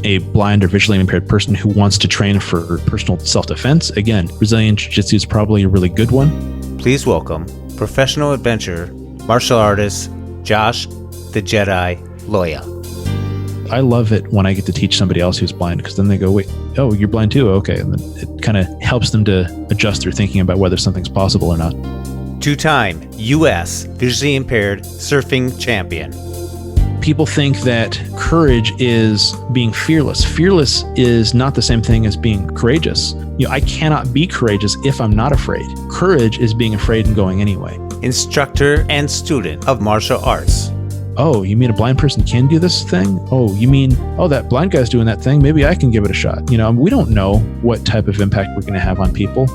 a blind or visually impaired person who wants to train for personal self-defense, again, Brazilian Jiu-Jitsu is probably a really good one. Please welcome professional adventurer, martial artist, Josh, the Jedi, Loya. I love it when I get to teach somebody else who's blind, because then they go, wait, oh, you're blind too? Okay. And then it kind of helps them to adjust their thinking about whether something's possible or not. Two-time U.S. Visually Impaired Surfing Champion. People think that courage is being fearless. Fearless is not the same thing as being courageous. I cannot be courageous if I'm not afraid. Courage is being afraid and going anyway. Instructor and student of martial arts. Oh, you mean a blind person can do this thing? Oh, you mean, that blind guy's doing that thing. Maybe I can give it a shot. We don't know what type of impact we're going to have on people.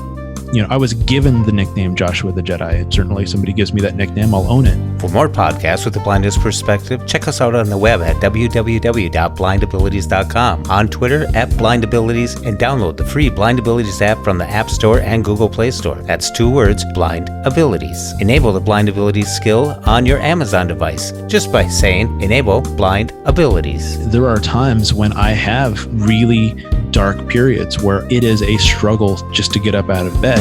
I was given the nickname Joshua the Jedi. Certainly, somebody gives me that nickname, I'll own it. For more podcasts with the blindness perspective, check us out on the web at www.blindabilities.com, on Twitter @blindabilities, and download the free Blind Abilities app from the App Store and Google Play Store. That's 2 words, Blind Abilities. Enable the Blind Abilities skill on your Amazon device just by saying, enable Blind Abilities. There are times when I have really dark periods where it is a struggle just to get up out of bed.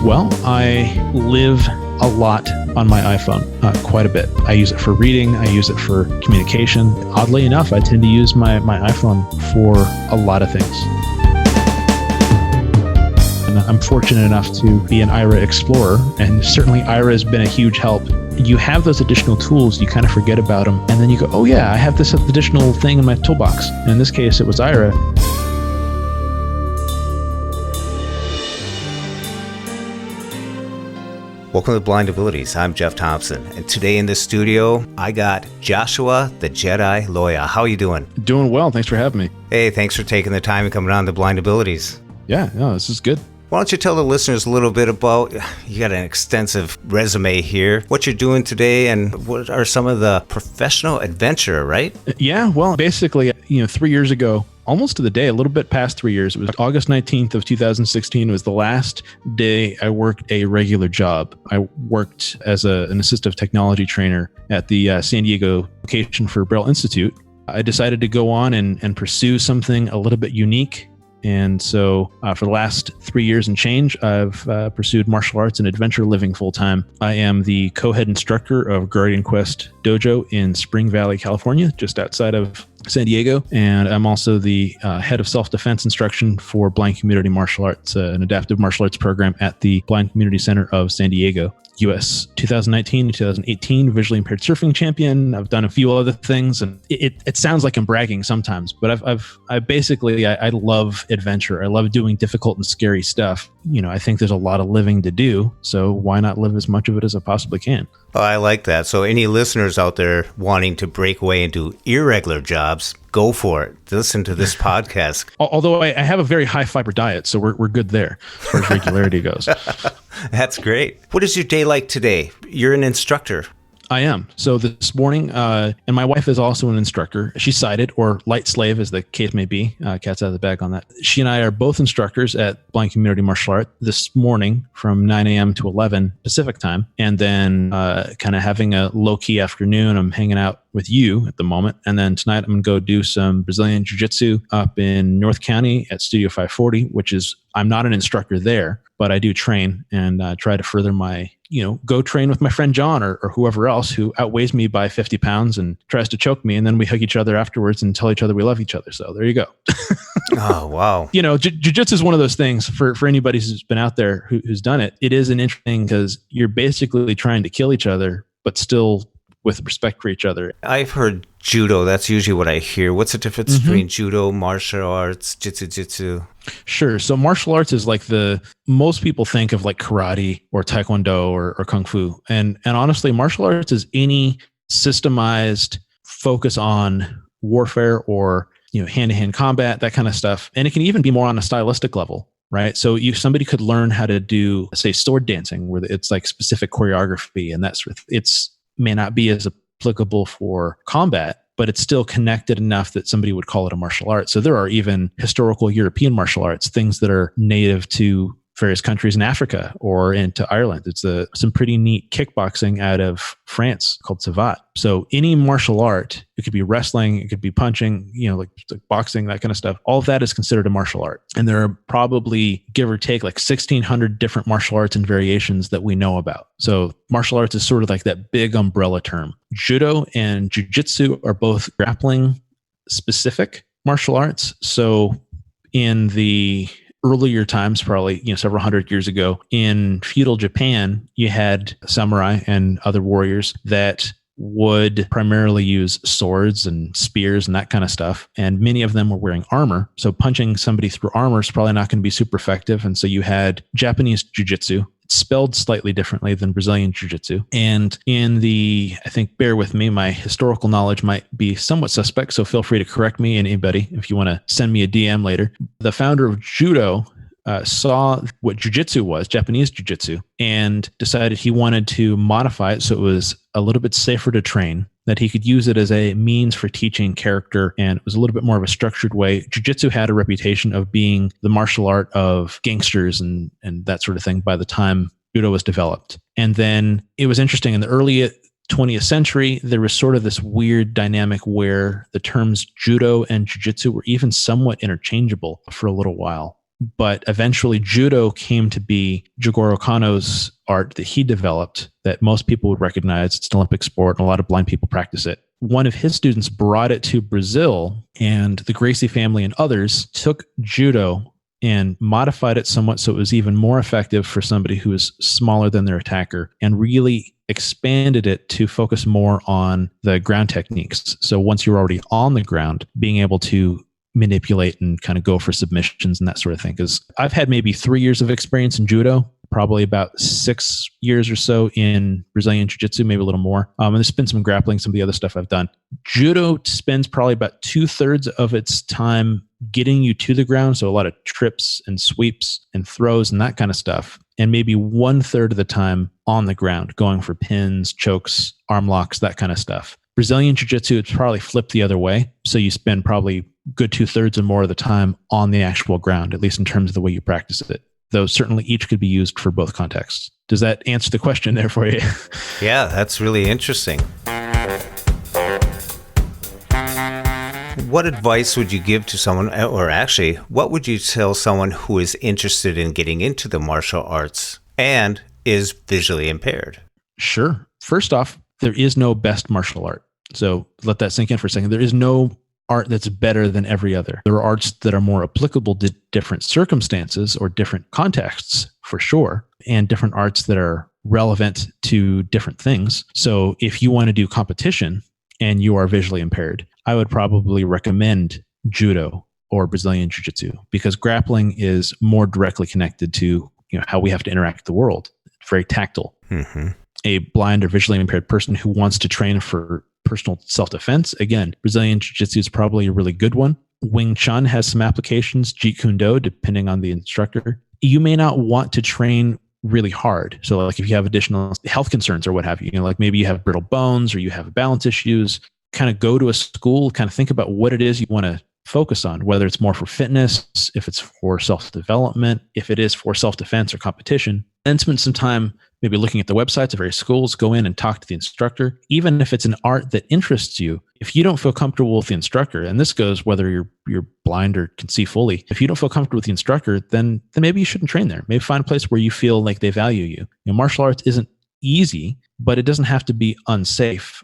Well, I live a lot on my iPhone, quite a bit. I use it for reading. I use it for communication. Oddly enough, I tend to use my iPhone for a lot of things. And I'm fortunate enough to be an Aira explorer, and certainly Aira has been a huge help. You have those additional tools, you kind of forget about them, and then you go, oh yeah, I have this additional thing in my toolbox. And in this case, it was Aira. Welcome to Blind Abilities. I'm Jeff Thompson, and today in the studio, I got Joshua the Jedi Loya. How are you doing? Doing well. Thanks for having me. Hey, thanks for taking the time and coming on to Blind Abilities. Yeah, no, this is good. Why don't you tell the listeners a little bit about, you got an extensive resume here, what you're doing today, and what are some of the professional adventure, right? Yeah, well, basically, 3 years ago, almost to the day, a little bit past 3 years, it was August 19th of 2016 was the last day I worked a regular job. I worked as an assistive technology trainer at the San Diego location for Braille Institute. I decided to go on and pursue something a little bit unique. And so for the last 3 years and change, I've pursued martial arts and adventure living full-time. I am the co-head instructor of Guardian Quest Dojo in Spring Valley, California, just outside of San Diego. And I'm also the head of self-defense instruction for Blind Community Martial Arts, an adaptive martial arts program at the Blind Community Center of San Diego. U.S. 2019 to 2018 Visually Impaired Surfing Champion. I've done a few other things, and it sounds like I'm bragging sometimes, but I basically love adventure. I love doing difficult and scary stuff. I think there's a lot of living to do, so why not live as much of it as I possibly can? Oh, I like that. So any listeners out there wanting to break away and do irregular jobs, go for it. Listen to this podcast. Although I have a very high fiber diet, so we're good there as far as regularity goes. That's great. What is your day like today? You're an instructor. I am. So this morning, and my wife is also an instructor. She's sighted, or light slave, as the case may be. Cat's out of the bag on that. She and I are both instructors at Blind Community Martial Art this morning from 9 a.m. to 11 Pacific time. And then kind of having a low-key afternoon. I'm hanging out with you at the moment. And then tonight, I'm going to go do some Brazilian Jiu-Jitsu up in North County at Studio 540, which is, I'm not an instructor there, but I do train and try to further my, go train with my friend John or whoever else who outweighs me by 50 pounds and tries to choke me. And then we hug each other afterwards and tell each other we love each other. So there you go. Oh, wow. Jiu-jitsu is one of those things for anybody who's been out there who's done it. It is an interesting because you're basically trying to kill each other, but still with respect for each other. I've heard judo. That's usually what I hear. What's the difference between judo, martial arts, jitsu? Sure. So martial arts is like most people think of like karate or taekwondo or kung fu. And honestly, martial arts is any systemized focus on warfare or, hand-to-hand combat, that kind of stuff. And it can even be more on a stylistic level. Right. So somebody could learn how to do, say, sword dancing, where it's like specific choreography and that sort of, may not be as applicable for combat, but it's still connected enough that somebody would call it a martial art. So there are even historical European martial arts, things that are native to various countries in Africa or into Ireland. It's some pretty neat kickboxing out of France called Savate. So any martial art, it could be wrestling, it could be punching, like boxing, that kind of stuff. All of that is considered a martial art. And there are probably, give or take, like 1,600 different martial arts and variations that we know about. So martial arts is sort of like that big umbrella term. Judo and jiu-jitsu are both grappling specific martial arts. So in the earlier times, probably several hundred years ago, in feudal Japan, you had samurai and other warriors that would primarily use swords and spears and that kind of stuff. And many of them were wearing armor. So punching somebody through armor is probably not going to be super effective. And so you had Japanese jiu-jitsu. It's spelled slightly differently than Brazilian jiu-jitsu. And I think, bear with me, my historical knowledge might be somewhat suspect. So feel free to correct me, and anybody, if you want to send me a DM later. The founder of judo saw what jiu-jitsu was, Japanese jiu-jitsu, and decided he wanted to modify it so it was a little bit safer to train, that he could use it as a means for teaching character, and it was a little bit more of a structured way. Jiu-jitsu had a reputation of being the martial art of gangsters and that sort of thing by the time judo was developed. And then it was interesting, in the early 20th century, there was sort of this weird dynamic where the terms judo and jiu-jitsu were even somewhat interchangeable for a little while. But eventually judo came to be Jigoro Kano's art that he developed that most people would recognize. It's an Olympic sport, and a lot of blind people practice it. One of his students brought it to Brazil, and the Gracie family and others took judo and modified it somewhat so it was even more effective for somebody who is smaller than their attacker, and really expanded it to focus more on the ground techniques. So once you're already on the ground, being able to manipulate and kind of go for submissions and that sort of thing. Because I've had maybe 3 years of experience in judo, probably about 6 years or so in Brazilian jiu-jitsu, maybe a little more. And there's been some grappling, some of the other stuff I've done. Judo spends probably about 2/3 of its time getting you to the ground. So a lot of trips and sweeps and throws and that kind of stuff. And maybe 1/3 of the time on the ground, going for pins, chokes, arm locks, that kind of stuff. Brazilian jiu-jitsu, it's probably flipped the other way. So you spend probably good 2/3 or more of the time on the actual ground, at least in terms of the way you practice it. Though certainly each could be used for both contexts. Does that answer the question there for you? Yeah, that's really interesting. What advice would you give to someone, or actually, what would you tell someone who is interested in getting into the martial arts and is visually impaired? Sure. First off, there is no best martial art. So let that sink in for a second. There is no art that's better than every other. There are arts that are more applicable to different circumstances or different contexts, for sure, and different arts that are relevant to different things. So if you want to do competition and you are visually impaired, I would probably recommend judo or Brazilian jiu-jitsu, because grappling is more directly connected to how we have to interact with the world. It's very tactile. Mm-hmm. A blind or visually impaired person who wants to train for personal self-defense, again, Brazilian jiu-jitsu is probably a really good one. Wing Chun has some applications, Jeet Kune Do, depending on the instructor. You may not want to train really hard. So like if you have additional health concerns or what have you, like maybe you have brittle bones or you have balance issues, kind of go to a school, kind of think about what it is you want to focus on, whether it's more for fitness, if it's for self-development, if it is for self-defense or competition, and spend some time maybe looking at the websites of various schools, go in and talk to the instructor. Even if it's an art that interests you, if you don't feel comfortable with the instructor, and this goes whether you're blind or can see fully, if you don't feel comfortable with the instructor, then maybe you shouldn't train there. Maybe find a place where you feel like they value you. Martial arts isn't easy, but it doesn't have to be unsafe.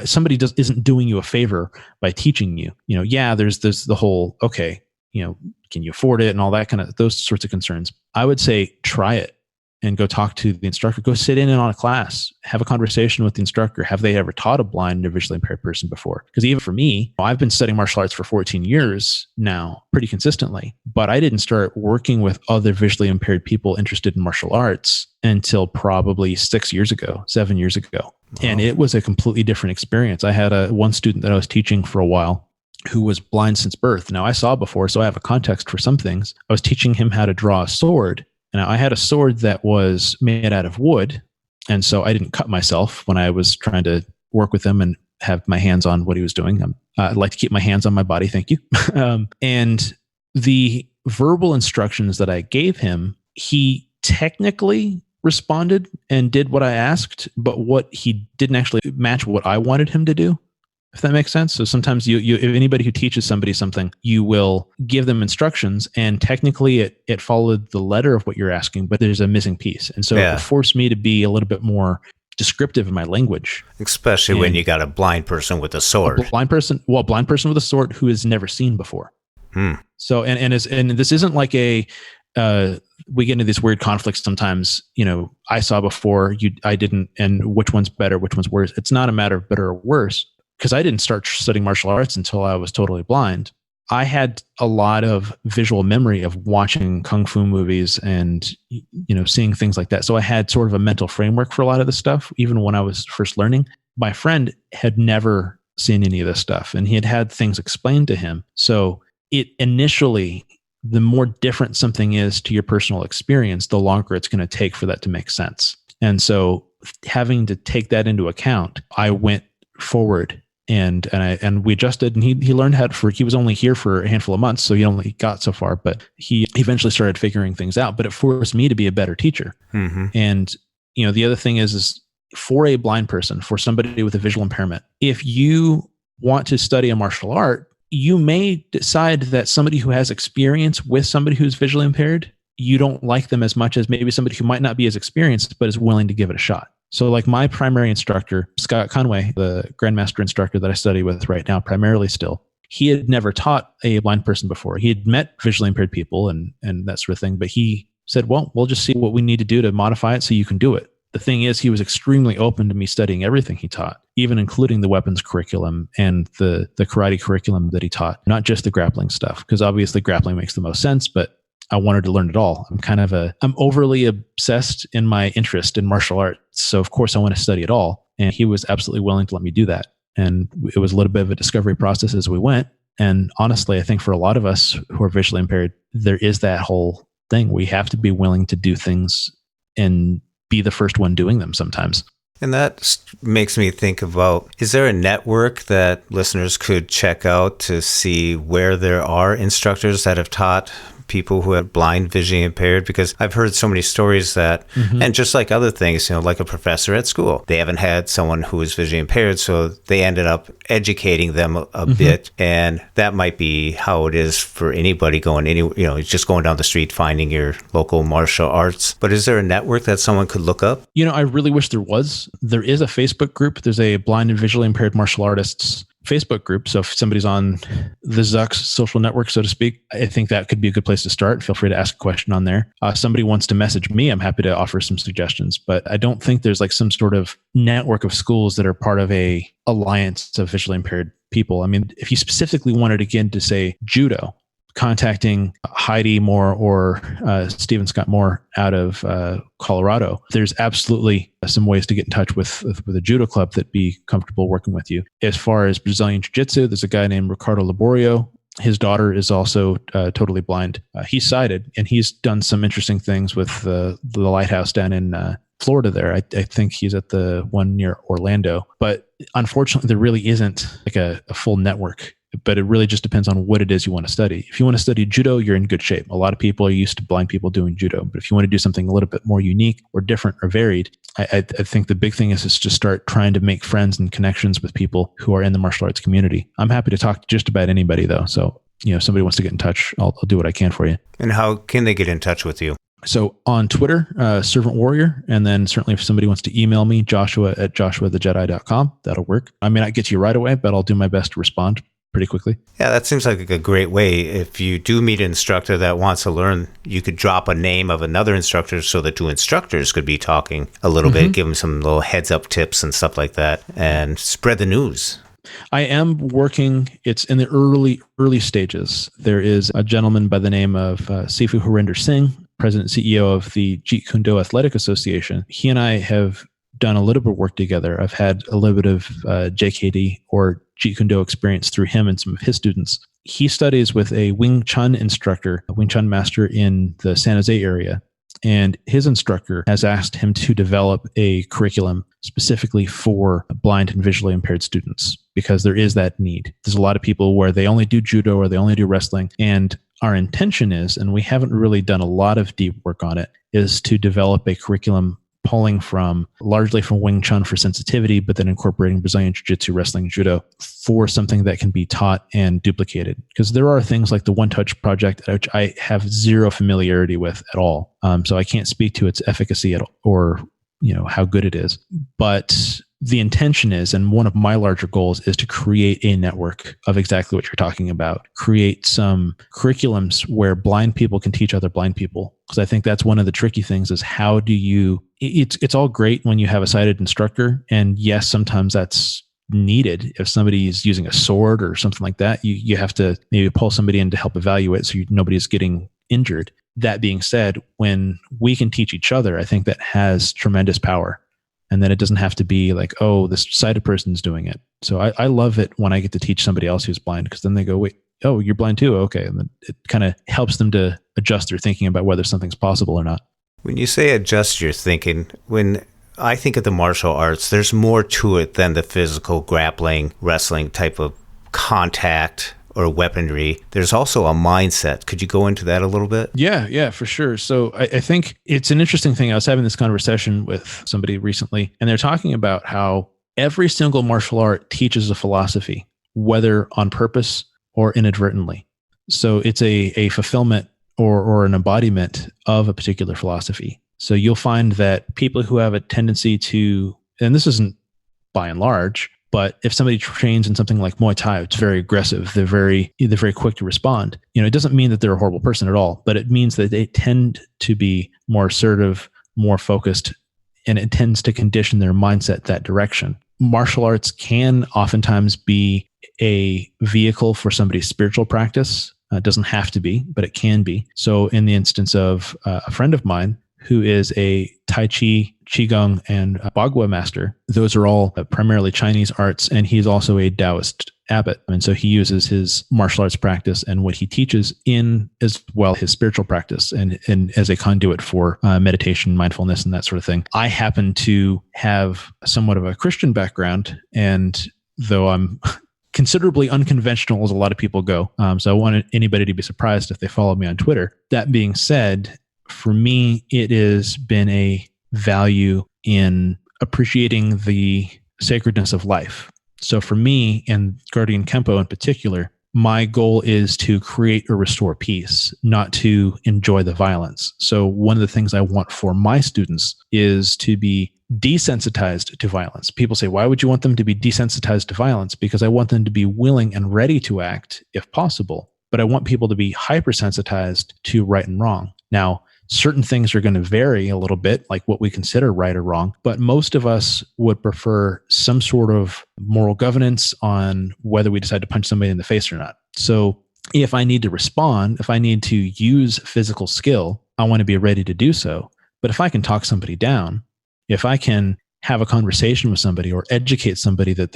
Somebody isn't doing you a favor by teaching you. There's the whole, okay, can you afford it and all that kind of, those sorts of concerns. I would say try it and go talk to the instructor. Go sit in on a class, have a conversation with the instructor. Have they ever taught a blind or visually impaired person before? Because even for me, I've been studying martial arts for 14 years now, pretty consistently, but I didn't start working with other visually impaired people interested in martial arts until probably 7 years ago. Wow. And it was a completely different experience. I had one student that I was teaching for a while who was blind since birth. Now I saw before, so I have a context for some things. I was teaching him how to draw a sword. And I had a sword that was made out of wood. And so I didn't cut myself when I was trying to work with him and have my hands on what he was doing. I like to keep my hands on my body. Thank you. And the verbal instructions that I gave him he technically responded and did what I asked, but what he didn't actually match what I wanted him to do, if that makes sense. So sometimes you if anybody who teaches somebody something, you will give them instructions, and technically it followed the letter of what you're asking, but there's a missing piece. And so it forced me to be a little bit more descriptive in my language. Especially when you got a blind person with a sword. A blind person with a sword who has never seen before. So, and this isn't like a, we get into these weird conflicts sometimes, I saw before, I didn't, and which one's better, which one's worse. It's not a matter of better or worse, because I didn't start studying martial arts until I was totally blind. I had a lot of visual memory of watching kung fu movies and, seeing things like that. So I had sort of a mental framework for a lot of this stuff, even when I was first learning. My friend had never seen any of this stuff, and he had things explained to him. So it initially, the more different something is to your personal experience, the longer it's going to take for that to make sense. And so having to take that into account, I went forward and we adjusted, and he learned he was only here for a handful of months, so he only got so far, but he eventually started figuring things out. But it forced me to be a better teacher. And the other thing is for a blind person, for somebody with a visual impairment, if you want to study a martial art, you may decide that somebody who has experience with somebody who's visually impaired, you don't like them as much as maybe somebody who might not be as experienced, but is willing to give it a shot. So like my primary instructor, Scott Conway, the Grandmaster instructor that I study with right now, primarily still, he had never taught a blind person before. He had met visually impaired people and that sort of thing, but he said, well, we'll just see what we need to do to modify it so you can do it. The thing is, he was extremely open to me studying everything he taught, even including the weapons curriculum and the karate curriculum that he taught, not just the grappling stuff, because obviously grappling makes the most sense, but I wanted to learn it all. I'm overly obsessed in my interest in martial arts. So of course I want to study it all. And he was absolutely willing to let me do that. And it was a little bit of a discovery process as we went. And honestly, I think for a lot of us who are visually impaired, there is that whole thing. We have to be willing to do things and be the first one doing them sometimes. And that makes me think about, is there a network that listeners could check out to see where there are instructors that have taught people who have blind, visually impaired? Because I've heard so many stories that, and just like other things, like a professor at school, they haven't had someone who is visually impaired, so they ended up educating them a bit. And that might be how it is for anybody going just going down the street, finding your local martial arts. But is there a network that someone could look up? I really wish there was. There is a Facebook group. There's a blind and visually impaired martial artists Facebook group. So if somebody's on the Zucks social network, so to speak, I think that could be a good place to start. Feel free to ask a question on there. Somebody wants to message me, I'm happy to offer some suggestions, but I don't think there's like some sort of network of schools that are part of a alliance of visually impaired people. I mean, if you specifically wanted again to say judo, contacting Heidi Moore or Stephen Scott Moore out of Colorado, there's absolutely some ways to get in touch with a judo club that'd be comfortable working with you. As far as Brazilian Jiu-Jitsu, there's a guy named Ricardo Laborio. His daughter is also totally blind. He's sighted, and he's done some interesting things with the lighthouse down in Florida there. I think he's at the one near Orlando. But unfortunately, there really isn't like a full network. But it really just depends on what it is you want to study. If you want to study judo, you're in good shape. A lot of people are used to blind people doing judo. But if you want to do something a little bit more unique or different or varied, I think the big thing is to start trying to make friends and connections with people who are in the martial arts community. I'm happy to talk to just about anybody, though. So, if somebody wants to get in touch, I'll do what I can for you. And how can they get in touch with you? So on Twitter, Servant Warrior. And then certainly if somebody wants to email me, joshua@joshuathejedi.com, that'll work. I may not get to you right away, but I'll do my best to respond pretty quickly. Yeah, that seems like a great way. If you do meet an instructor that wants to learn, you could drop a name of another instructor so the two instructors could be talking a little bit, give them some little heads up tips and stuff like that, and spread the news. I am working, it's in the early stages. There is a gentleman by the name of Sifu Harinder Singh, President and CEO of the Jeet Kune Do Athletic Association. He and I have done a little bit of work together. I've had a little bit of JKD or Jeet Kune Do experience through him and some of his students. He studies with a Wing Chun instructor, a Wing Chun master in the San Jose area. And his instructor has asked him to develop a curriculum specifically for blind and visually impaired students, because there is that need. There's a lot of people where they only do judo or they only do wrestling. And our intention is, and we haven't really done a lot of deep work on it, is to develop a curriculum pulling largely from Wing Chun for sensitivity, but then incorporating Brazilian Jiu-Jitsu, wrestling, judo for something that can be taught and duplicated. Because there are things like the One Touch project, which I have zero familiarity with at all. So I can't speak to its efficacy at all, or how good it is. But the intention is, and one of my larger goals is to create a network of exactly what you're talking about. Create some curriculums where blind people can teach other blind people. Because I think that's one of the tricky things is how do you, it's all great when you have a sighted instructor. And yes, sometimes that's needed. If somebody is using a sword or something like that, you have to maybe pull somebody in to help evaluate so nobody's getting injured. That being said, when we can teach each other, I think that has tremendous power. And then it doesn't have to be like, oh, this sighted person's doing it. So I love it when I get to teach somebody else who's blind, because then they go, wait, oh, you're blind too? Okay. And then it kind of helps them to adjust their thinking about whether something's possible or not. When you say adjust your thinking, when I think of the martial arts, there's more to it than the physical grappling, wrestling type of contact or weaponry. There's also a mindset. Could you go into that a little bit? Yeah, for sure. So I think it's an interesting thing. I was having this conversation with somebody recently, and they're talking about how every single martial art teaches a philosophy, whether on purpose or inadvertently. So it's a fulfillment or an embodiment of a particular philosophy. So you'll find that people who have a tendency to, and this isn't by and large, but if somebody trains in something like Muay Thai, it's very aggressive. They're very quick to respond. It doesn't mean that they're a horrible person at all, but it means that they tend to be more assertive, more focused, and it tends to condition their mindset that direction. Martial arts can oftentimes be a vehicle for somebody's spiritual practice. It doesn't have to be, but it can be. So in the instance of a friend of mine who is a Tai Chi, Qigong, and Bagua master, those are all primarily Chinese arts, and he's also a Taoist abbot. And so he uses his martial arts practice and what he teaches in as well his spiritual practice and as a conduit for meditation, mindfulness, and that sort of thing. I happen to have somewhat of a Christian background, and though I'm considerably unconventional as a lot of people go, so I wanted anybody to be surprised if they follow me on Twitter. That being said, for me, it has been a value in appreciating the sacredness of life. So for me, and Guardian Kempo in particular, my goal is to create or restore peace, not to enjoy the violence. So one of the things I want for my students is to be desensitized to violence. People say, why would you want them to be desensitized to violence? Because I want them to be willing and ready to act if possible. But I want people to be hypersensitized to right and wrong. Now, certain things are going to vary a little bit, like what we consider right or wrong, but most of us would prefer some sort of moral governance on whether we decide to punch somebody in the face or not. So if I need to respond, if I need to use physical skill, I want to be ready to do so. But if I can talk somebody down, if I can have a conversation with somebody or educate somebody that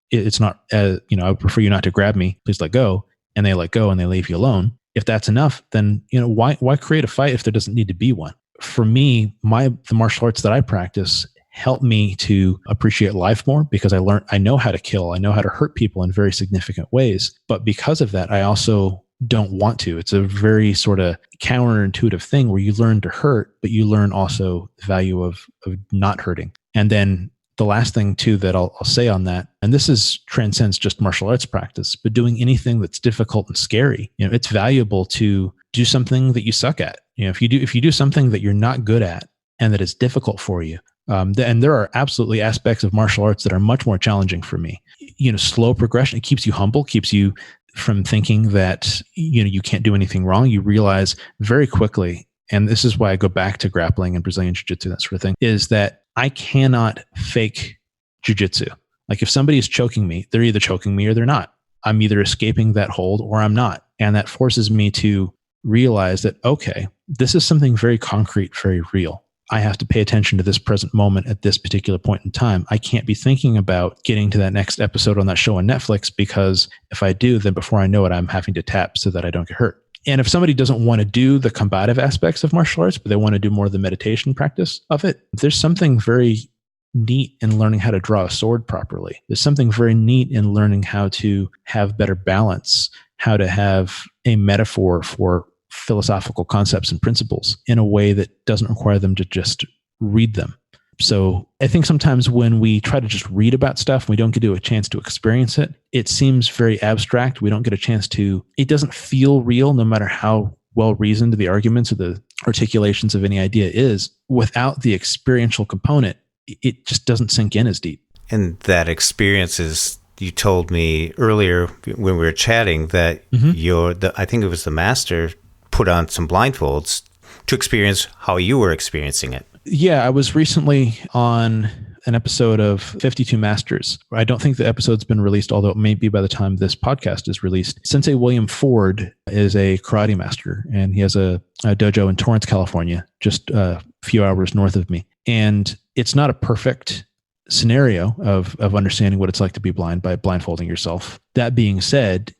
it's not, I would prefer you not to grab me, please let go, and they let go and they leave you alone. If that's enough, then why create a fight if there doesn't need to be one? For me, the martial arts that I practice help me to appreciate life more because I know how to kill, I know how to hurt people in very significant ways. But because of that, I also don't want to. It's a very sort of counterintuitive thing where you learn to hurt, but you learn also the value of not hurting. And then the last thing too that I'll say on that, and this transcends just martial arts practice, but doing anything that's difficult and scary, it's valuable to do something that you suck at. If you do something that you're not good at and that is difficult for you, and there are absolutely aspects of martial arts that are much more challenging for me. Slow progression, it keeps you humble, keeps you from thinking that you can't do anything wrong. You realize very quickly, and this is why I go back to grappling and Brazilian Jiu-Jitsu, that sort of thing, is that I cannot fake jiu-jitsu. Like if somebody is choking me, they're either choking me or they're not. I'm either escaping that hold or I'm not. And that forces me to realize that, okay, this is something very concrete, very real. I have to pay attention to this present moment at this particular point in time. I can't be thinking about getting to that next episode on that show on Netflix, because if I do, then before I know it, I'm having to tap so that I don't get hurt. And if somebody doesn't want to do the combative aspects of martial arts, but they want to do more of the meditation practice of it, there's something very neat in learning how to draw a sword properly. There's something very neat in learning how to have better balance, how to have a metaphor for philosophical concepts and principles in a way that doesn't require them to just read them. So I think sometimes when we try to just read about stuff, we don't get a chance to experience it. It seems very abstract. We don't get a chance to, it doesn't feel real no matter how well reasoned the arguments or the articulations of any idea is. Without the experiential component, it just doesn't sink in as deep. And that experience is, you told me earlier when we were chatting that I think it was the master put on some blindfolds to experience how you were experiencing it. Yeah, I was recently on an episode of 52 Masters. I don't think the episode's been released, although it may be by the time this podcast is released. Sensei William Ford is a karate master, and he has a dojo in Torrance, California, just a few hours north of me. And it's not a perfect scenario of understanding what it's like to be blind by blindfolding yourself. That being said,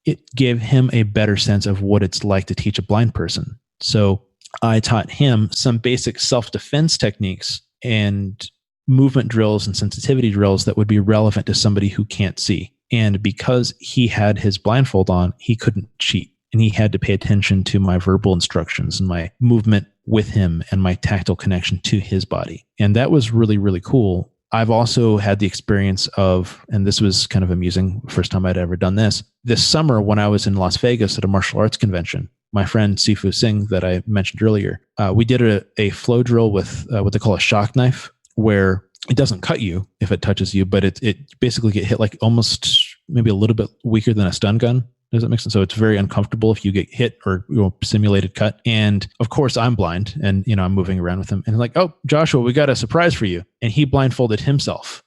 it gave him a better sense of what it's like to teach a blind person. So I taught him some basic self-defense techniques and movement drills and sensitivity drills that would be relevant to somebody who can't see. And because he had his blindfold on, he couldn't cheat. And he had to pay attention to my verbal instructions and my movement with him and my tactile connection to his body. And that was really, really cool. I've also had the experience of, and this was kind of amusing, first time I'd ever done this summer when I was in Las Vegas at a martial arts convention. My friend Sifu Singh that I mentioned earlier, we did a flow drill with what they call a shock knife, where it doesn't cut you if it touches you, but it basically get hit like almost maybe a little bit weaker than a stun gun. Does that make sense? So it's very uncomfortable if you get hit or simulated cut. And of course I'm blind and, I'm moving around with him and like, oh, Joshua, we got a surprise for you. And he blindfolded himself.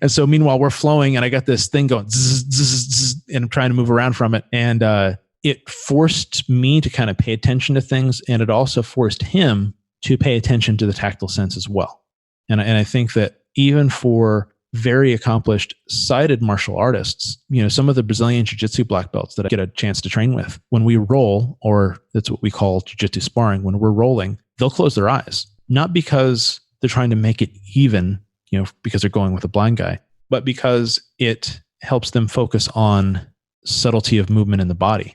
And so meanwhile we're flowing and I got this thing going zzz, zzz, zzz, and I'm trying to move around from it. And, it forced me to kind of pay attention to things. And it also forced him to pay attention to the tactile sense as well. And I think that even for very accomplished sighted martial artists, some of the Brazilian jiu-jitsu black belts that I get a chance to train with, when we roll, or that's what we call jiu-jitsu sparring, when we're rolling, they'll close their eyes, not because they're trying to make it even, because they're going with a blind guy, but because it helps them focus on subtlety of movement in the body.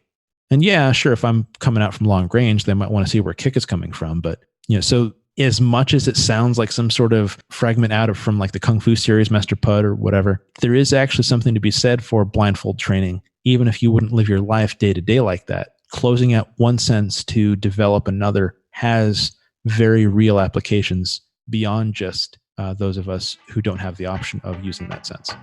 And yeah, sure, if I'm coming out from long range, they might want to see where kick is coming from. But, so as much as it sounds like some sort of fragment from like the Kung Fu series, Master Pud or whatever, there is actually something to be said for blindfold training. Even if you wouldn't live your life day to day like that, closing out one sense to develop another has very real applications beyond just those of us who don't have the option of using that sense.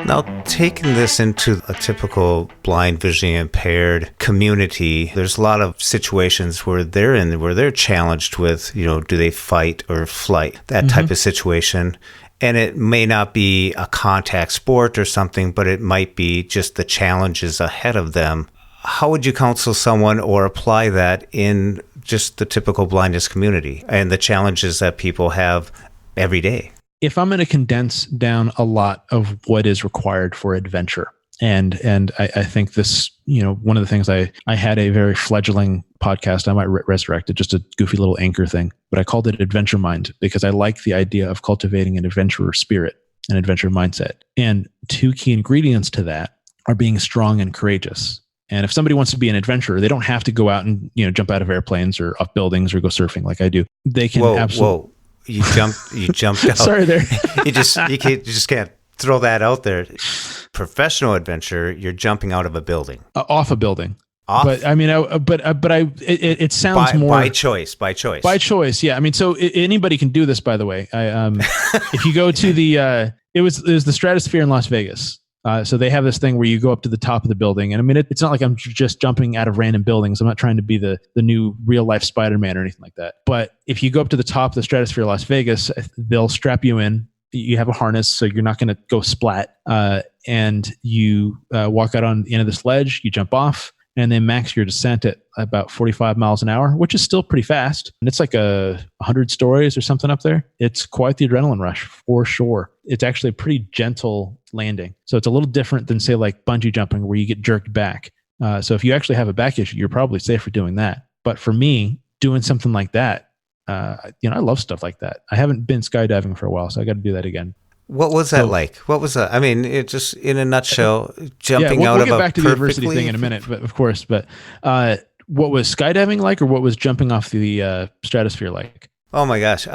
Now, taking this into a typical blind, visually impaired community, there's a lot of situations where they're challenged with, do they fight or flight, that type of situation. And it may not be a contact sport or something, but it might be just the challenges ahead of them. How would you counsel someone or apply that in just the typical blindness community and the challenges that people have every day? If I'm going to condense down a lot of what is required for adventure, and I think this, one of the things I had a very fledgling podcast, I might resurrect it, just a goofy little anchor thing, but I called it Adventure Mind because I like the idea of cultivating an adventurer spirit, an adventure mindset. And two key ingredients to that are being strong and courageous. And if somebody wants to be an adventurer, they don't have to go out and, jump out of airplanes or off buildings or go surfing like I do. They can absolutely... You jumped out. Sorry there. you just can't throw that out there. Professional adventure, you're jumping out of a building. Off a building. Off? But I mean, it sounds more by choice. By choice, yeah. I mean, so anybody can do this. By the way, if you go to the, it was the Stratosphere in Las Vegas. So they have this thing where you go up to the top of the building. And I mean, it's not like I'm just jumping out of random buildings. I'm not trying to be the new real life Spider-Man or anything like that. But if you go up to the top of the Stratosphere Las Vegas, they'll strap you in. You have a harness, so you're not going to go splat. And you walk out on the end of this ledge, you jump off, and they max your descent at about 45 miles an hour, which is still pretty fast. And it's like 100 stories or something up there. It's quite the adrenaline rush for sure. It's actually a pretty gentle landing. So it's a little different than say like bungee jumping where you get jerked back. So if you actually have a back issue, you're probably safer doing that. But for me, doing something like that, I love stuff like that. I haven't been skydiving for a while, so I got to do that again. What was that like? What was that? I mean, it just in a nutshell, jumping out we'll of get a back to the adversity thing in a minute, but of course. But what was skydiving like, or what was jumping off the stratosphere like? Oh my gosh,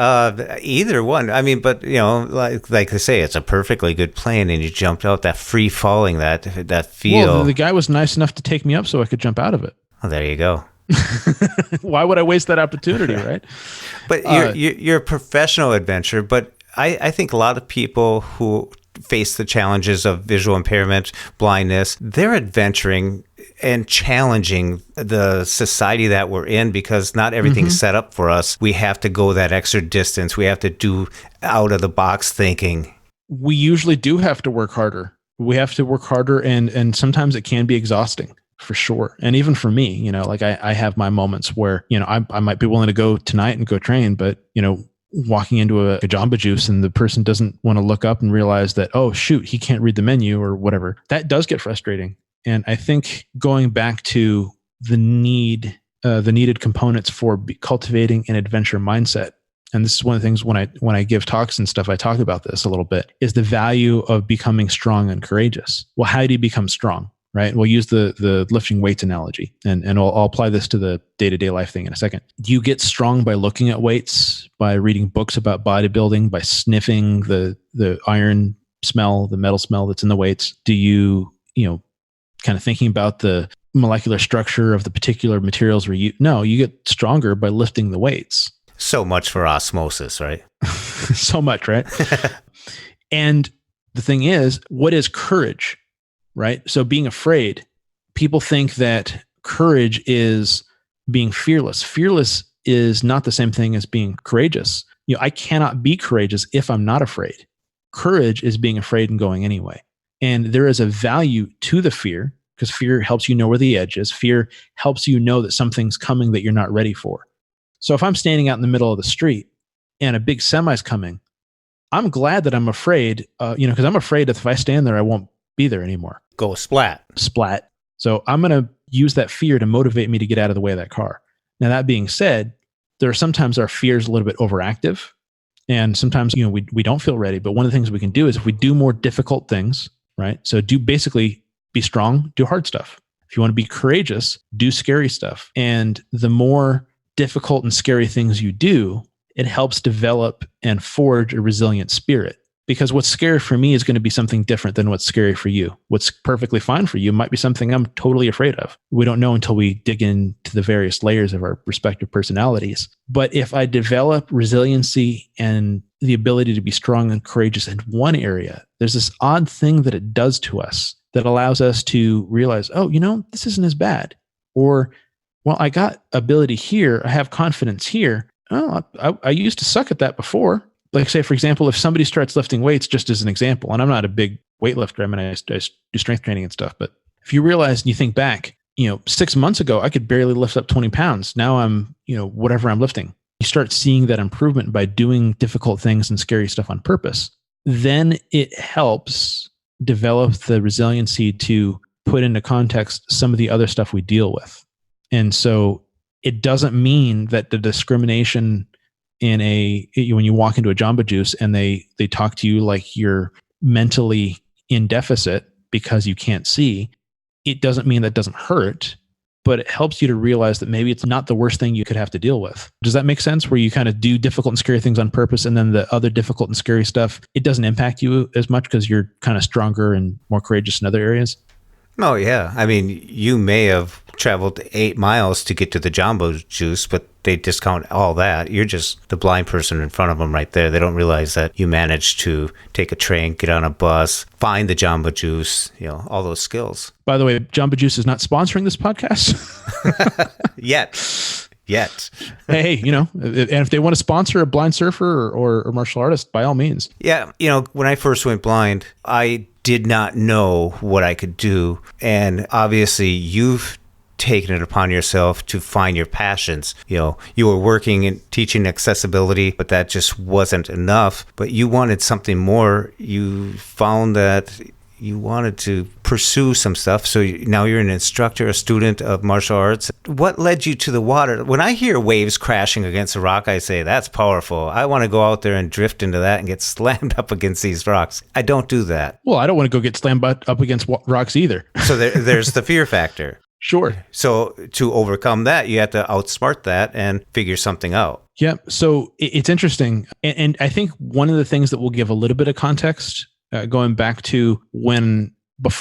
either one. I mean, but like they say, it's a perfectly good plane, and you jumped out, that free falling, that feel. Well, the guy was nice enough to take me up so I could jump out of it. Oh, there you go. Why would I waste that opportunity, right? But you're a professional adventurer, but I think a lot of people who face the challenges of visual impairment, blindness, they're adventuring and challenging the society that we're in, because not everything's set up for us. We have to go that extra distance. We have to do out of the box thinking. We usually do have to work harder. We have to work harder, and sometimes it can be exhausting, for sure. And even for me, like I have my moments where, I might be willing to go tonight and go train, but, walking into a Jamba Juice and the person doesn't want to look up and realize that, oh shoot, he can't read the menu or whatever. That does get frustrating. And I think going back to the needed components for cultivating an adventure mindset, and this is one of the things when I give talks and stuff, I talk about this a little bit, is the value of becoming strong and courageous. Well, how do you become strong? Right? We'll use the lifting weights analogy, and I'll apply this to the day-to-day life thing in a second. Do you get strong by looking at weights, by reading books about bodybuilding, by sniffing the iron smell, the metal smell that's in the weights? Do you, kind of thinking about the molecular structure of the particular materials no, you get stronger by lifting the weights. So much for osmosis, right? So much, right? And the thing is, what is courage? Right? So being afraid, people think that courage is being fearless. Fearless is not the same thing as being courageous. I cannot be courageous if I'm not afraid. Courage is being afraid and going anyway. And there is a value to the fear, because fear helps you know where the edge is. Fear helps you know that something's coming that you're not ready for. So if I'm standing out in the middle of the street and a big semi's coming, I'm glad that I'm afraid, because I'm afraid that if I stand there, I won't be there anymore. Go splat. So I'm going to use that fear to motivate me to get out of the way of that car. Now, that being said, there are sometimes our fears a little bit overactive, and sometimes, we don't feel ready. But one of the things we can do is if we do more difficult things, right? So basically be strong, do hard stuff. If you want to be courageous, do scary stuff. And the more difficult and scary things you do, it helps develop and forge a resilient spirit. Because what's scary for me is going to be something different than what's scary for you. What's perfectly fine for you might be something I'm totally afraid of. We don't know until we dig into the various layers of our respective personalities. But if I develop resiliency and the ability to be strong and courageous in one area, there's this odd thing that it does to us that allows us to realize, oh, this isn't as bad. Or, well, I got ability here. I have confidence here. Oh, I used to suck at that before. Like, say, for example, if somebody starts lifting weights, just as an example, and I'm not a big weightlifter, I mean, I do strength training and stuff, but if you realize and you think back, 6 months ago, I could barely lift up 20 pounds. Now I'm, whatever I'm lifting. You start seeing that improvement by doing difficult things and scary stuff on purpose. Then it helps develop the resiliency to put into context some of the other stuff we deal with. And so it doesn't mean that the discrimination when you walk into a Jamba Juice and they talk to you like you're mentally in deficit because you can't see, it doesn't mean that doesn't hurt, but it helps you to realize that maybe it's not the worst thing you could have to deal with. Does that make sense? Where you kind of do difficult and scary things on purpose, and then the other difficult and scary stuff, it doesn't impact you as much because you're kind of stronger and more courageous in other areas? Oh, yeah. I mean, you may have traveled 8 miles to get to the Jamba Juice, but they discount all that. You're just the blind person in front of them right there. They don't realize that you managed to take a train, get on a bus, find the Jamba Juice, all those skills. By the way, Jamba Juice is not sponsoring this podcast. Yet. Hey, and if they want to sponsor a blind surfer or martial artist, by all means. Yeah. When I first went blind, I did not know what I could do. And obviously you've taken it upon yourself to find your passions. You were working and teaching accessibility, but that just wasn't enough. But you wanted something more. You found that, you wanted to pursue some stuff. So now you're an instructor, a student of martial arts. What led you to the water? When I hear waves crashing against a rock, I say, that's powerful. I want to go out there and drift into that and get slammed up against these rocks. I don't do that. Well, I don't want to go get slammed up against rocks either. So there's the fear factor. Sure. So to overcome that, you have to outsmart that and figure something out. Yeah. So it's interesting. And I think one of the things that will give a little bit of context, going back to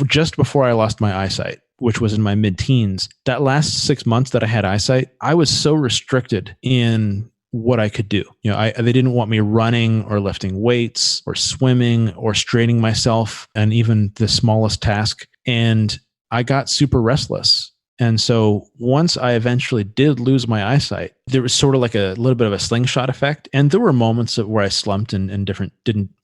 just before I lost my eyesight, which was in my mid-teens, that last 6 months that I had eyesight, I was so restricted in what I could do. They didn't want me running or lifting weights or swimming or straining myself and even the smallest task. And I got super restless. And so once I eventually did lose my eyesight, there was sort of like a little bit of a slingshot effect. And there were moments where I slumped and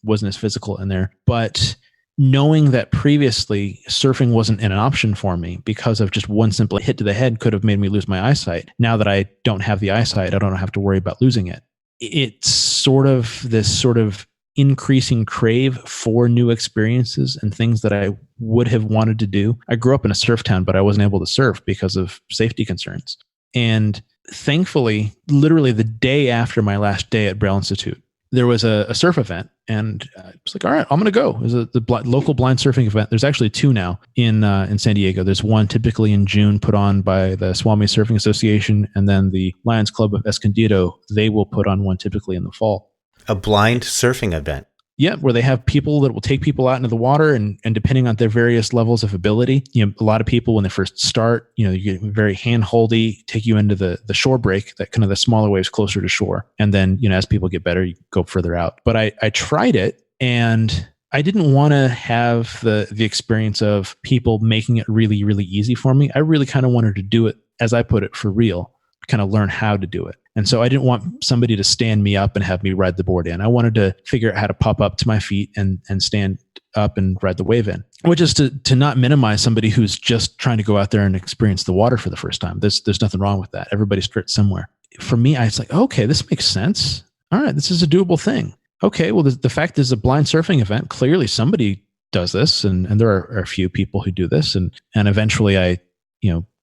wasn't as physical in there. But knowing that previously surfing wasn't an option for me because of just one simple hit to the head could have made me lose my eyesight. Now that I don't have the eyesight, I don't have to worry about losing it. It's sort of this sort of increasing crave for new experiences and things that I would have wanted to do. I grew up in a surf town, but I wasn't able to surf because of safety concerns. And thankfully, literally the day after my last day at Braille Institute, there was a surf event, and I was like, all right, I'm going to go. It was the local blind surfing event. There's actually two now in San Diego. There's one typically in June put on by the Swami Surfing Association, and then the Lions Club of Escondido, they will put on one typically in the fall. A blind surfing event. Yeah, where they have people that will take people out into the water, and depending on their various levels of ability, a lot of people when they first start, you get very hand-holdy, take you into the shore break, that kind of the smaller waves closer to shore. And then, as people get better, you go further out. But I tried it, and I didn't want to have the experience of people making it really, really easy for me. I really kind of wanted to do it, as I put it, for real, kind of learn how to do it. And so I didn't want somebody to stand me up and have me ride the board in. I wanted to figure out how to pop up to my feet and stand up and ride the wave in, which is to not minimize somebody who's just trying to go out there and experience the water for the first time. There's nothing wrong with that. Everybody starts somewhere. For me, I was like, okay, this makes sense. All right, this is a doable thing. Okay, well, the fact is a blind surfing event. Clearly somebody does this, and there are a few people who do this. And eventually I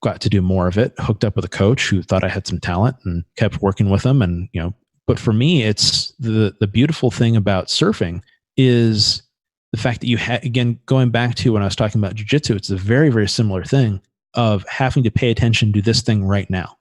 got to do more of it, hooked up with a coach who thought I had some talent and kept working with them. And, but for me, it's the beautiful thing about surfing is the fact that again, going back to when I was talking about jiu-jitsu, it's a very, very similar thing of having to pay attention to this thing right now.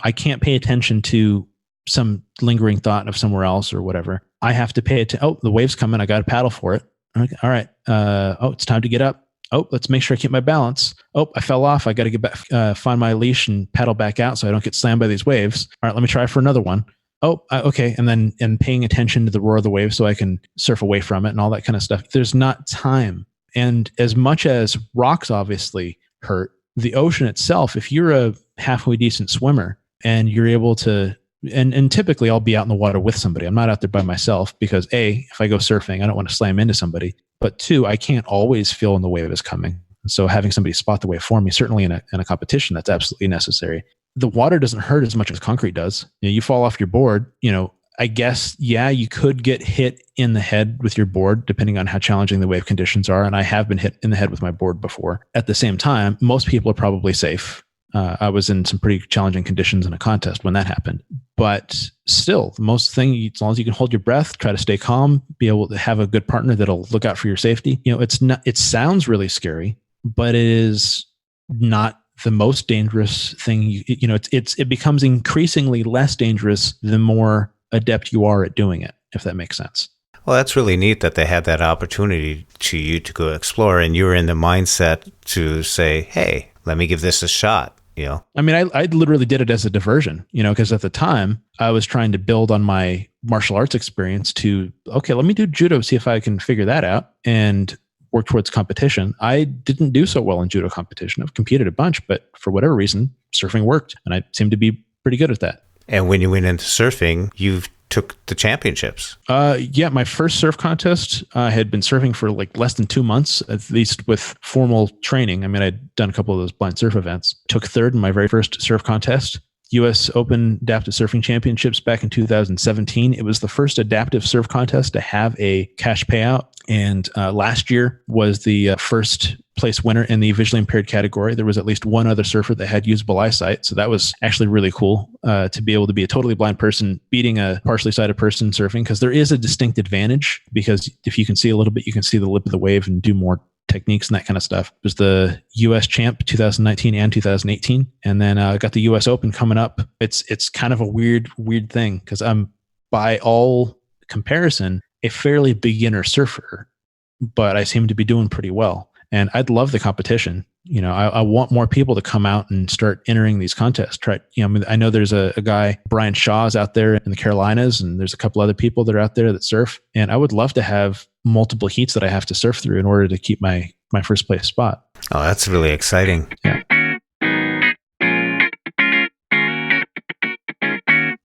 I can't pay attention to some lingering thought of somewhere else or whatever. I have to pay attention. Oh, the wave's coming. I got to paddle for it. Okay, all right. It's time to get up. Oh, let's make sure I keep my balance. Oh, I fell off. I got to get back, find my leash and paddle back out so I don't get slammed by these waves. All right, let me try for another one. Oh, okay. And paying attention to the roar of the wave so I can surf away from it and all that kind of stuff. There's not time. And as much as rocks obviously hurt, the ocean itself, if you're a halfway decent swimmer and you're able to, and typically I'll be out in the water with somebody. I'm not out there by myself because A, if I go surfing, I don't want to slam into somebody. But two, I can't always feel when the wave is coming. And so having somebody spot the wave for me, certainly in a competition, that's absolutely necessary. The water doesn't hurt as much as concrete does. You fall off your board, I guess, yeah, you could get hit in the head with your board, depending on how challenging the wave conditions are. And I have been hit in the head with my board before. At the same time, most people are probably safe. I was in some pretty challenging conditions in a contest when that happened. But still, the most thing, as long as you can hold your breath, try to stay calm, be able to have a good partner that'll look out for your safety. It sounds really scary, but it is not the most dangerous thing. It becomes increasingly less dangerous the more adept you are at doing it, if that makes sense. Well, that's really neat that they had that opportunity to you to go explore, and you were in the mindset to say, hey, let me give this a shot. I mean, I literally did it as a diversion, because at the time I was trying to build on my martial arts experience to, okay, let me do judo, see if I can figure that out and work towards competition. I didn't do so well in judo competition. I've competed a bunch, but for whatever reason, surfing worked and I seemed to be pretty good at that. And when you went into surfing, you took the championships. Yeah, my first surf contest, I had been surfing for like less than 2 months, at least with formal training. I mean, I'd done a couple of those blind surf events. Took third in my very first surf contest. US Open Adaptive Surfing Championships back in 2017. It was the first adaptive surf contest to have a cash payout. And last year was the first place winner in the visually impaired category. There was at least one other surfer that had usable eyesight. So that was actually really cool to be able to be a totally blind person beating a partially sighted person surfing, because there is a distinct advantage, because if you can see a little bit, you can see the lip of the wave and do more techniques and that kind of stuff. It was the US champ 2019 and 2018. And then got the US Open coming up. It's kind of a weird thing, because I'm, by all comparison, a fairly beginner surfer, but I seem to be doing pretty well. And I'd love the competition. You know, I want more people to come out and start entering these contests. I know there's a guy, Brian Shaw's out there in the Carolinas, and there's a couple other people that are out there that surf. And I would love to have multiple heats that I have to surf through in order to keep my first place spot. Oh, that's really exciting. Yeah.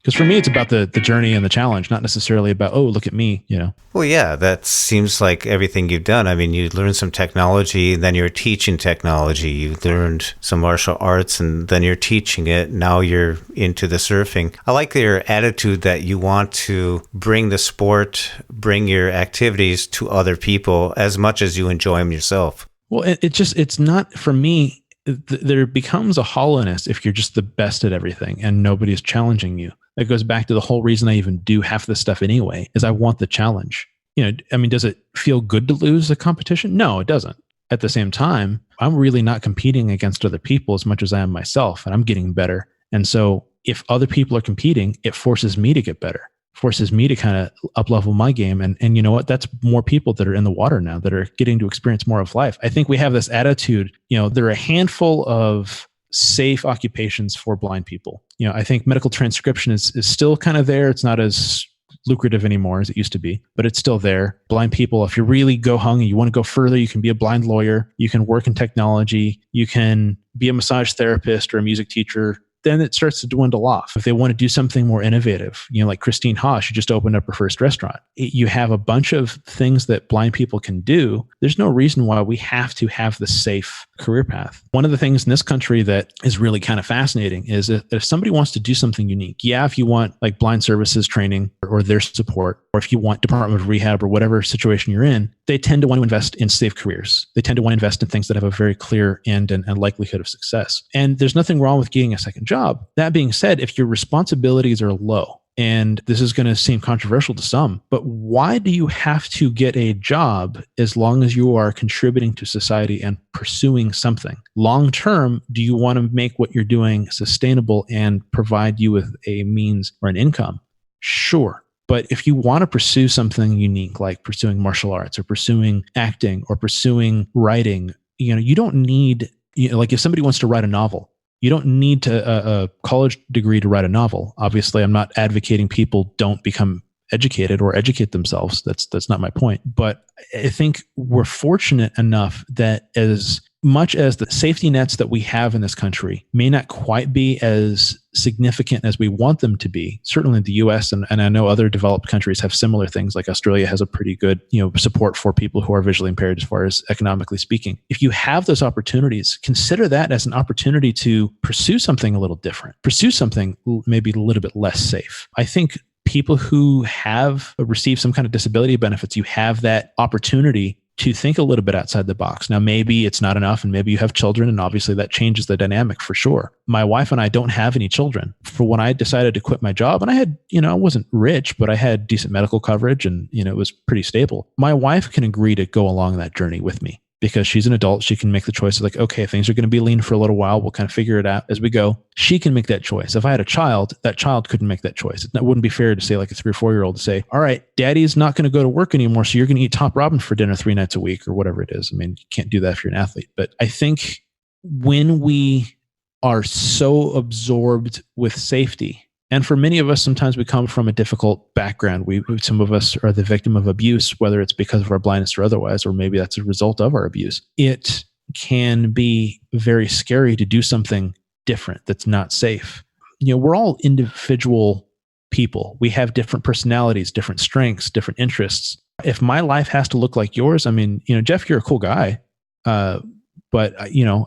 Because for me, it's about the journey and the challenge, not necessarily about, oh, look at me, you know. Well, yeah, that seems like everything you've done. I mean, you learned some technology, then you're teaching technology. You learned some martial arts, and then you're teaching it. Now you're into the surfing. I like your attitude that you want to bring the sport, bring your activities to other people as much as you enjoy them yourself. Well, it's not, for me, there becomes a hollowness if you're just the best at everything and nobody's challenging you. It goes back to the whole reason I even do half this stuff anyway, is I want the challenge. You know, I mean, does it feel good to lose a competition? No, it doesn't. At the same time, I'm really not competing against other people as much as I am myself, and I'm getting better. And so if other people are competing, it forces me to get better, forces me to kind of up-level my game. And you know what? That's more people that are in the water now that are getting to experience more of life. I think we have this attitude, you know, there are a handful of safe occupations for blind people. You know, I think medical transcription is still kind of there. It's not as lucrative anymore as it used to be, but it's still there. Blind people, if you really go hung and you want to go further, you can be a blind lawyer, you can work in technology, you can be a massage therapist or a music teacher. Then it starts to dwindle off. If they want to do something more innovative, you know, like Christine Haas, who just opened up her first restaurant, you have a bunch of things that blind people can do. There's no reason why we have to have the safe career path. One of the things in this country that is really kind of fascinating is that if somebody wants to do something unique, if you want like blind services training or their support, or if you want Department of Rehab or whatever situation you're in, they tend to want to invest in safe careers. They tend to want to invest in things that have a very clear end and likelihood of success. And there's nothing wrong with getting a second job. That being said, if your responsibilities are low, and this is going to seem controversial to some, but why do you have to get a job as long as you are contributing to society and pursuing something? Long term, do you want to make what you're doing sustainable and provide you with a means or an income? Sure. But if you want to pursue something unique, like pursuing martial arts or pursuing acting or pursuing writing, you know, you don't need, you know, like if somebody wants to write a novel, you don't need a college degree to write a novel. Obviously, I'm not advocating people don't become educated or educate themselves. That's not my point. But I think we're fortunate enough that as much as the safety nets that we have in this country may not quite be as significant as we want them to be, certainly the US and I know other developed countries have similar things, like Australia has a pretty good, you know, support for people who are visually impaired as far as economically speaking. If you have those opportunities, consider that as an opportunity to pursue something a little different, pursue something maybe a little bit less safe. I think people who have received some kind of disability benefits, you have that opportunity to think a little bit outside the box. Now, maybe it's not enough, and maybe you have children, and obviously that changes the dynamic for sure. My wife and I don't have any children. For when I decided to quit my job, and I had, you know, I wasn't rich, but I had decent medical coverage and, you know, it was pretty stable. My wife can agree to go along that journey with me. Because she's an adult, she can make the choice of like, okay, things are going to be lean for a little while. We'll kind of figure it out as we go. She can make that choice. If I had a child, that child couldn't make that choice. It wouldn't be fair to say like a 3 or 4 year old to say, all right, daddy's not going to go to work anymore. So you're going to eat top ramen for dinner 3 nights a week or whatever it is. I mean, you can't do that if you're an athlete. But I think when we are so absorbed with safety, and for many of us, sometimes we come from a difficult background. Some of us are the victim of abuse, whether it's because of our blindness or otherwise, or maybe that's a result of our abuse. It can be very scary to do something different that's not safe. You know, we're all individual people. We have different personalities, different strengths, different interests. If my life has to look like yours, I mean, you know, Jeff, you're a cool guy, but you know,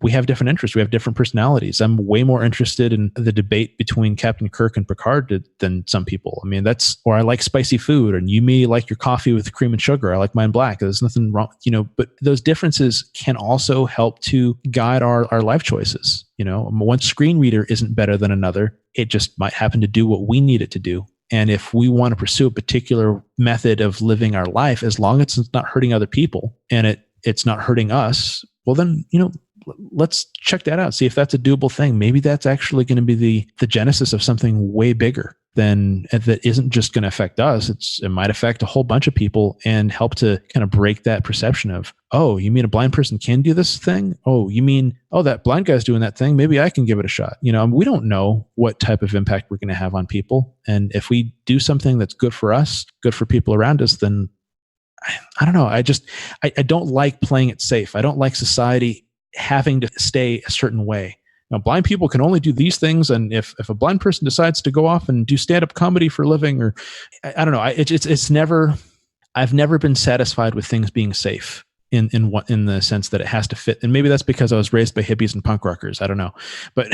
we have different interests. We have different personalities. I'm way more interested in the debate between Captain Kirk and Picard than some people. I mean, or I like spicy food, and you may like your coffee with cream and sugar. I like mine black. There's nothing wrong, but those differences can also help to guide our life choices. One screen reader isn't better than another. It just might happen to do what we need it to do. And if we want to pursue a particular method of living our life, as long as it's not hurting other people and it's not hurting us, well then, let's check that out. See if that's a doable thing. Maybe that's actually going to be the genesis of something way bigger that isn't just going to affect us. It might affect a whole bunch of people and help to kind of break that perception of, oh, you mean a blind person can do this thing? Oh, you mean, that blind guy's doing that thing. Maybe I can give it a shot. We don't know what type of impact we're going to have on people. And if we do something that's good for us, good for people around us, then I don't know. I don't like playing it safe. I don't like society having to stay a certain way. Blind people can only do these things, and if a blind person decides to go off and do stand-up comedy for a living, or I don't know, it's never. I've never been satisfied with things being safe in the sense that it has to fit. And maybe that's because I was raised by hippies and punk rockers. I don't know, but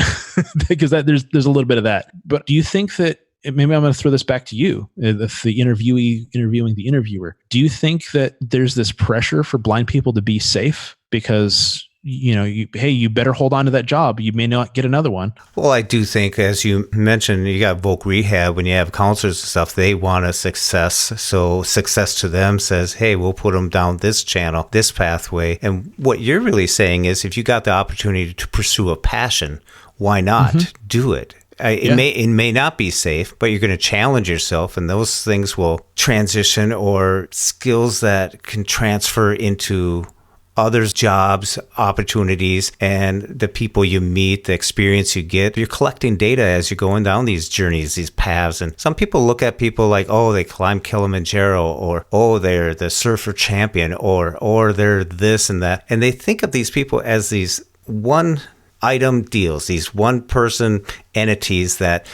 because there's a little bit of that. But do you think that? Maybe I'm going to throw this back to you, the interviewee interviewing the interviewer. Do you think that there's this pressure for blind people to be safe because you better hold on to that job. You may not get another one. Well, I do think, as you mentioned, you got voc rehab. When you have counselors and stuff, they want a success. So success to them says, hey, we'll put them down this channel, this pathway. And what you're really saying is, if you got the opportunity to pursue a passion, why not do it? It may not be safe, but you're going to challenge yourself, and those things will transition, or skills that can transfer into others' jobs, opportunities, and the people you meet, the experience you get. You're collecting data as you're going down these journeys, these paths. And some people look at people like, oh, they climb Kilimanjaro, or, oh, they're the surfer champion, or they're this and that. And they think of these people as these one-item deals, these one-person entities that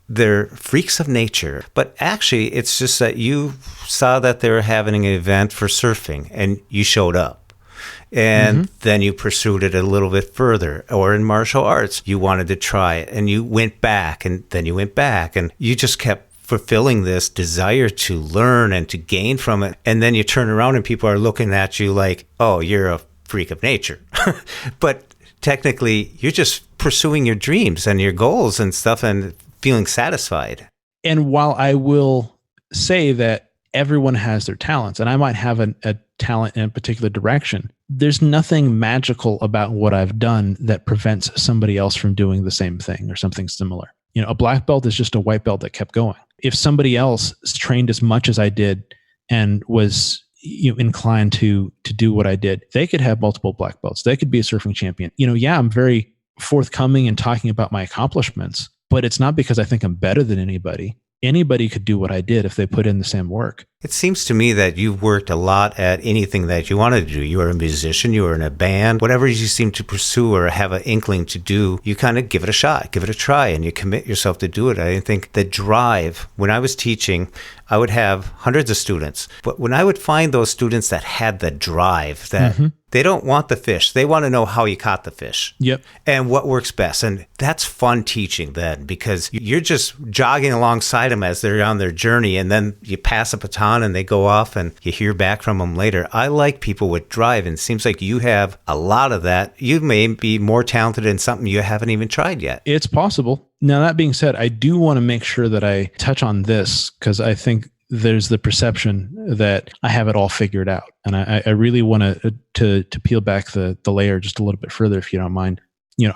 they're freaks of nature. But actually, it's just that you saw that they were having an event for surfing, and you showed up. And then you pursued it a little bit further. Or in martial arts, you wanted to try it, and you went back, and then you went back, and you just kept fulfilling this desire to learn and to gain from it. And then you turn around and people are looking at you like, oh, you're a freak of nature. But technically, you're just pursuing your dreams and your goals and stuff and feeling satisfied. And while I will say that everyone has their talents, and I might have a talent in a particular direction, there's nothing magical about what I've done that prevents somebody else from doing the same thing or something similar. A black belt is just a white belt that kept going. If somebody else trained as much as I did and was inclined to do what I did, they could have multiple black belts. They could be a surfing champion. I'm very forthcoming in talking about my accomplishments, but it's not because I think I'm better than anybody. Anybody could do what I did if they put in the same work. It seems to me that you've worked a lot at anything that you wanted to do. You were a musician, you were in a band, whatever you seem to pursue or have an inkling to do, you kind of give it a shot, give it a try, and you commit yourself to do it. I think the drive, when I was teaching, I would have hundreds of students, but when I would find those students that had the drive, that they don't want the fish, they want to know how you caught the fish. Yep. And what works best. And that's fun teaching then, because you're just jogging alongside them as they're on their journey, and then you pass a baton and they go off and you hear back from them later. I like people with drive, and it seems like you have a lot of that. You may be more talented in something you haven't even tried yet. It's possible. Now, that being said, I do want to make sure that I touch on this, because I think there's the perception that I have it all figured out. And I really want to peel back the layer just a little bit further, if you don't mind.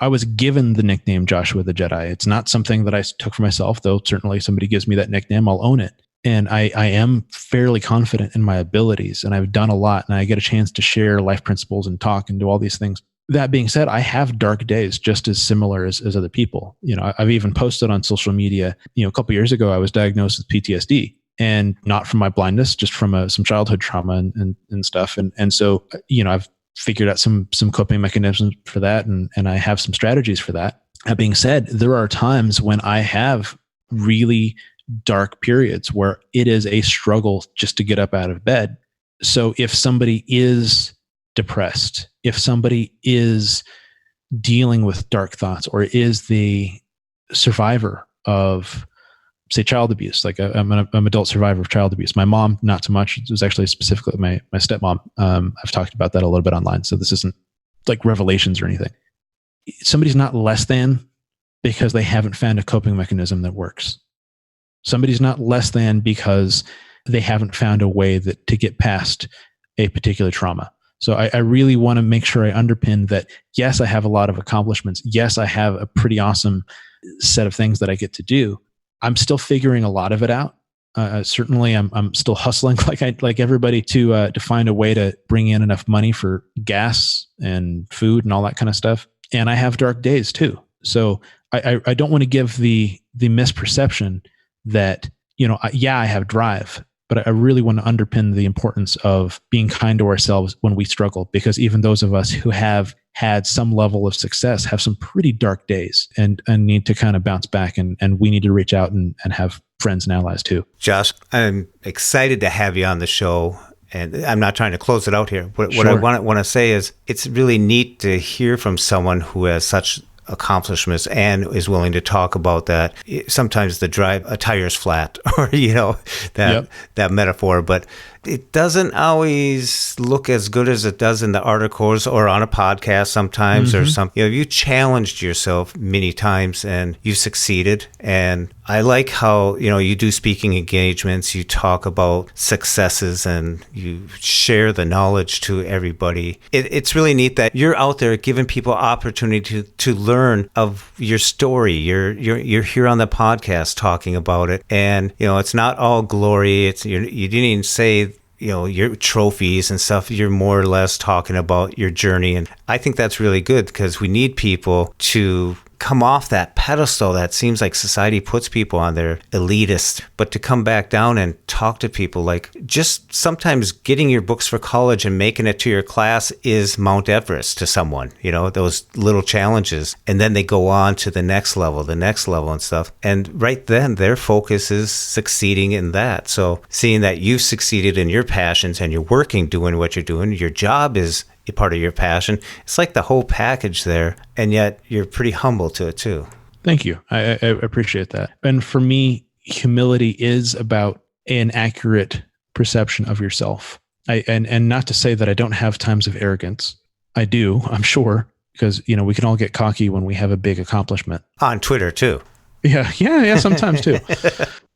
I was given the nickname Joshua the Jedi. It's not something that I took for myself, though certainly somebody gives me that nickname, I'll own it. And I am fairly confident in my abilities, and I've done a lot, and I get a chance to share life principles and talk and do all these things. That being said, I have dark days just as similar as other people. I've even posted on social media, a couple of years ago, I was diagnosed with PTSD, and not from my blindness, just from some childhood trauma and stuff. And so, I've figured out some coping mechanisms for that, and I have some strategies for that. That being said, there are times when I have really dark periods where it is a struggle just to get up out of bed. So if somebody is depressed, if somebody is dealing with dark thoughts or is the survivor of, say, child abuse. Like I'm an adult survivor of child abuse. My mom, not so much. It was actually specifically my stepmom. I've talked about that a little bit online. So this isn't like revelations or anything. Somebody's not less than because they haven't found a coping mechanism that works. Somebody's not less than because they haven't found a way to get past a particular trauma. So I really want to make sure I underpin that, yes, I have a lot of accomplishments. Yes, I have a pretty awesome set of things that I get to do. I'm still figuring a lot of it out. Certainly, I'm still hustling like everybody to find a way to bring in enough money for gas and food and all that kind of stuff. And I have dark days too. So I don't want to give the misperception that, I have drive, but I really want to underpin the importance of being kind to ourselves when we struggle, because even those of us who have had some level of success have some pretty dark days and need to kind of bounce back. And we need to reach out and have friends and allies too. Josh, I'm excited to have you on the show. And I'm not trying to close it out here. What Sure. I want to say is it's really neat to hear from someone who has such accomplishments and is willing to talk about that. Sometimes a tire's flat or, that metaphor, but it doesn't always look as good as it does in the articles or on a podcast sometimes or something. You challenged yourself many times and you succeeded. And I like how, you do speaking engagements, you talk about successes and you share the knowledge to everybody. It's really neat that you're out there giving people opportunity to learn of your story. You're here on the podcast talking about it. And, it's not all glory. You didn't even say, your trophies and stuff. You're more or less talking about your journey. And I think that's really good because we need people to come off that pedestal that seems like society puts people on, their elitist, but to come back down and talk to people, like just sometimes getting your books for college and making it to your class is Mount Everest to someone, those little challenges. And then they go on to the next level and stuff. And right then their focus is succeeding in that. So seeing that you've succeeded in your passions and you're working, doing what you're doing, your job is a part of your passion. It's like the whole package there, and yet you're pretty humble to it too. Thank you. I appreciate that. And for me, humility is about an accurate perception of yourself. And not to say that I don't have times of arrogance. I do, I'm sure, because we can all get cocky when we have a big accomplishment. On Twitter too. Yeah, sometimes too.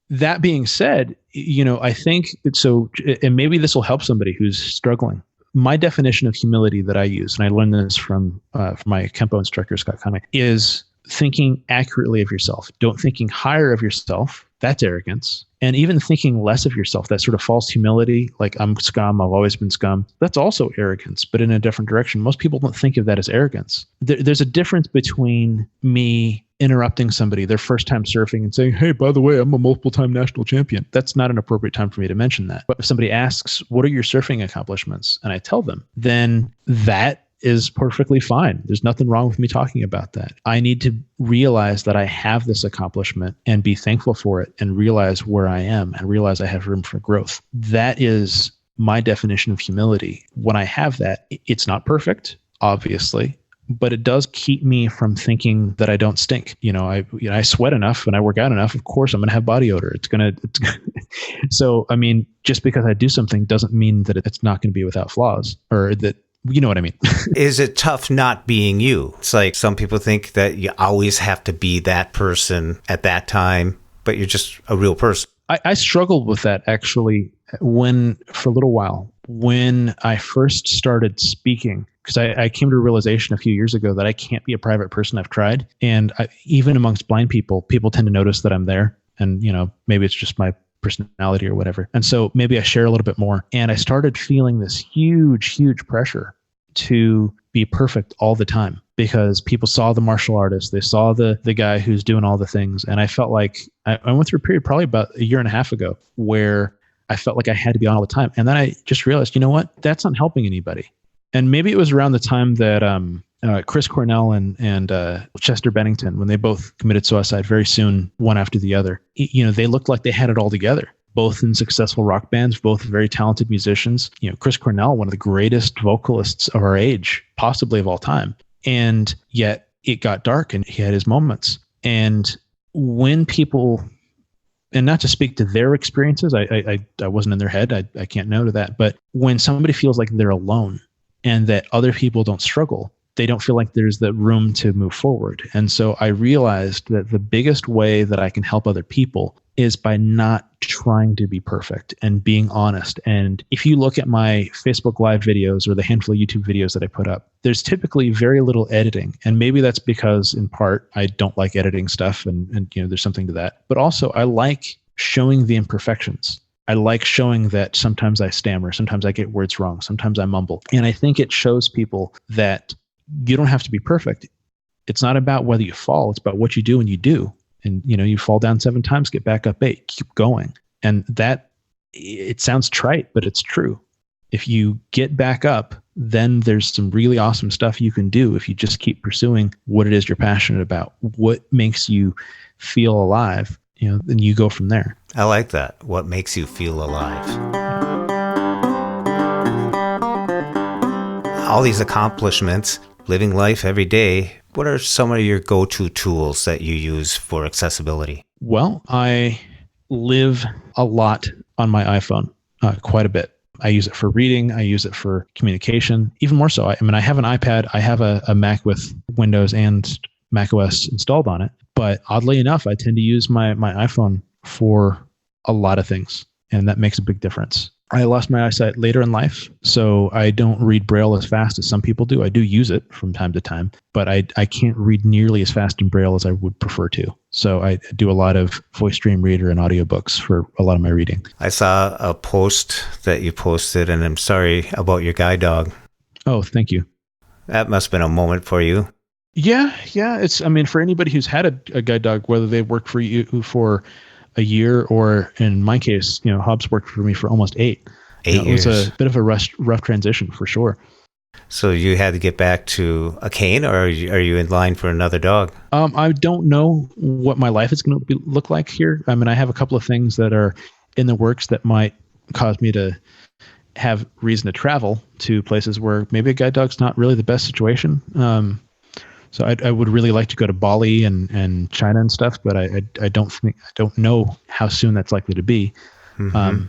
That being said, I think so, and maybe this will help somebody who's struggling. My definition of humility that I use, and I learned this from my Kempo instructor, Scott Conway, is thinking accurately of yourself. Don't thinking higher of yourself. That's arrogance. And even thinking less of yourself, that sort of false humility, like I'm scum, I've always been scum. That's also arrogance, but in a different direction. Most people don't think of that as arrogance. There's a difference between me interrupting somebody their first time surfing and saying, hey, by the way, I'm a multiple time national champion. That's not an appropriate time for me to mention that. But if somebody asks, what are your surfing accomplishments? And I tell them, then that is perfectly fine. There's nothing wrong with me talking about that. I need to realize that I have this accomplishment and be thankful for it and realize where I am and realize I have room for growth. That is my definition of humility. When I have that, it's not perfect, obviously, but it does keep me from thinking that I don't stink. I sweat enough and I work out enough. Of course, I'm going to have body odor. So, just because I do something doesn't mean that it's not going to be without flaws, or that, you know what I mean? Is it tough not being you? It's like some people think that you always have to be that person at that time, but you're just a real person. I struggled with that actually for a little while, when I first started speaking, because I came to a realization a few years ago that I can't be a private person. I've tried. And even amongst blind people tend to notice that I'm there. And, maybe it's just my personality or whatever. And so maybe I share a little bit more. And I started feeling this huge, huge pressure to be perfect all the time, because people saw the martial artist, they saw the guy who's doing all the things. And I felt like I went through a period probably about a year and a half ago where I felt like I had to be on all the time. And then I just realized, you know what? That's not helping anybody. And maybe it was around the time that Chris Cornell and Chester Bennington, when they both committed suicide very soon, one after the other, they looked like they had it all together, both in successful rock bands, both very talented musicians. Chris Cornell, one of the greatest vocalists of our age, possibly of all time. And yet it got dark and he had his moments. And when people, and not to speak to their experiences, I wasn't in their head. I can't know to that. But when somebody feels like they're alone and that other people don't struggle, they don't feel like there's the room to move forward. And so I realized that the biggest way that I can help other people is by not trying to be perfect and being honest. And if you look at my Facebook Live videos or the handful of YouTube videos that I put up, there's typically very little editing. And maybe that's because in part, I don't like editing stuff and there's something to that. But also I like showing the imperfections. I like showing that sometimes I stammer, sometimes I get words wrong, sometimes I mumble. And I think it shows people that you don't have to be perfect. It's not about whether you fall. It's about what you do when you do. And, you fall down 7 times, get back up 8, keep going. And that, it sounds trite, but it's true. If you get back up, then there's some really awesome stuff you can do if you just keep pursuing what it is you're passionate about, what makes you feel alive, then you go from there. I like that. What makes you feel alive? All these accomplishments, living life every day, what are some of your go-to tools that you use for accessibility? Well, I live a lot on my iPhone, quite a bit. I use it for reading. I use it for communication, even more so. I have an iPad. I have a Mac with Windows and Mac OS installed on it. But oddly enough, I tend to use my iPhone for a lot of things, and that makes a big difference. I lost my eyesight later in life, so I don't read Braille as fast as some people do. I do use it from time to time, but I can't read nearly as fast in Braille as I would prefer to. So I do a lot of voice stream reader and audiobooks for a lot of my reading. I saw a post that you posted, and I'm sorry about your guide dog. Oh, thank you. That must have been a moment for you. Yeah. It's, for anybody who's had a guide dog, whether they worked for you for a year, or in my case, Hobbs worked for me for almost 8. 8 years. It was a bit of a rough transition for sure. So you had to get back to a cane, or are you in line for another dog? I don't know what my life is going to look like here. I have a couple of things that are in the works that might cause me to have reason to travel to places where maybe a guide dog's not really the best situation. So I would really like to go to Bali and China and stuff, but I don't know how soon that's likely to be. Mm-hmm.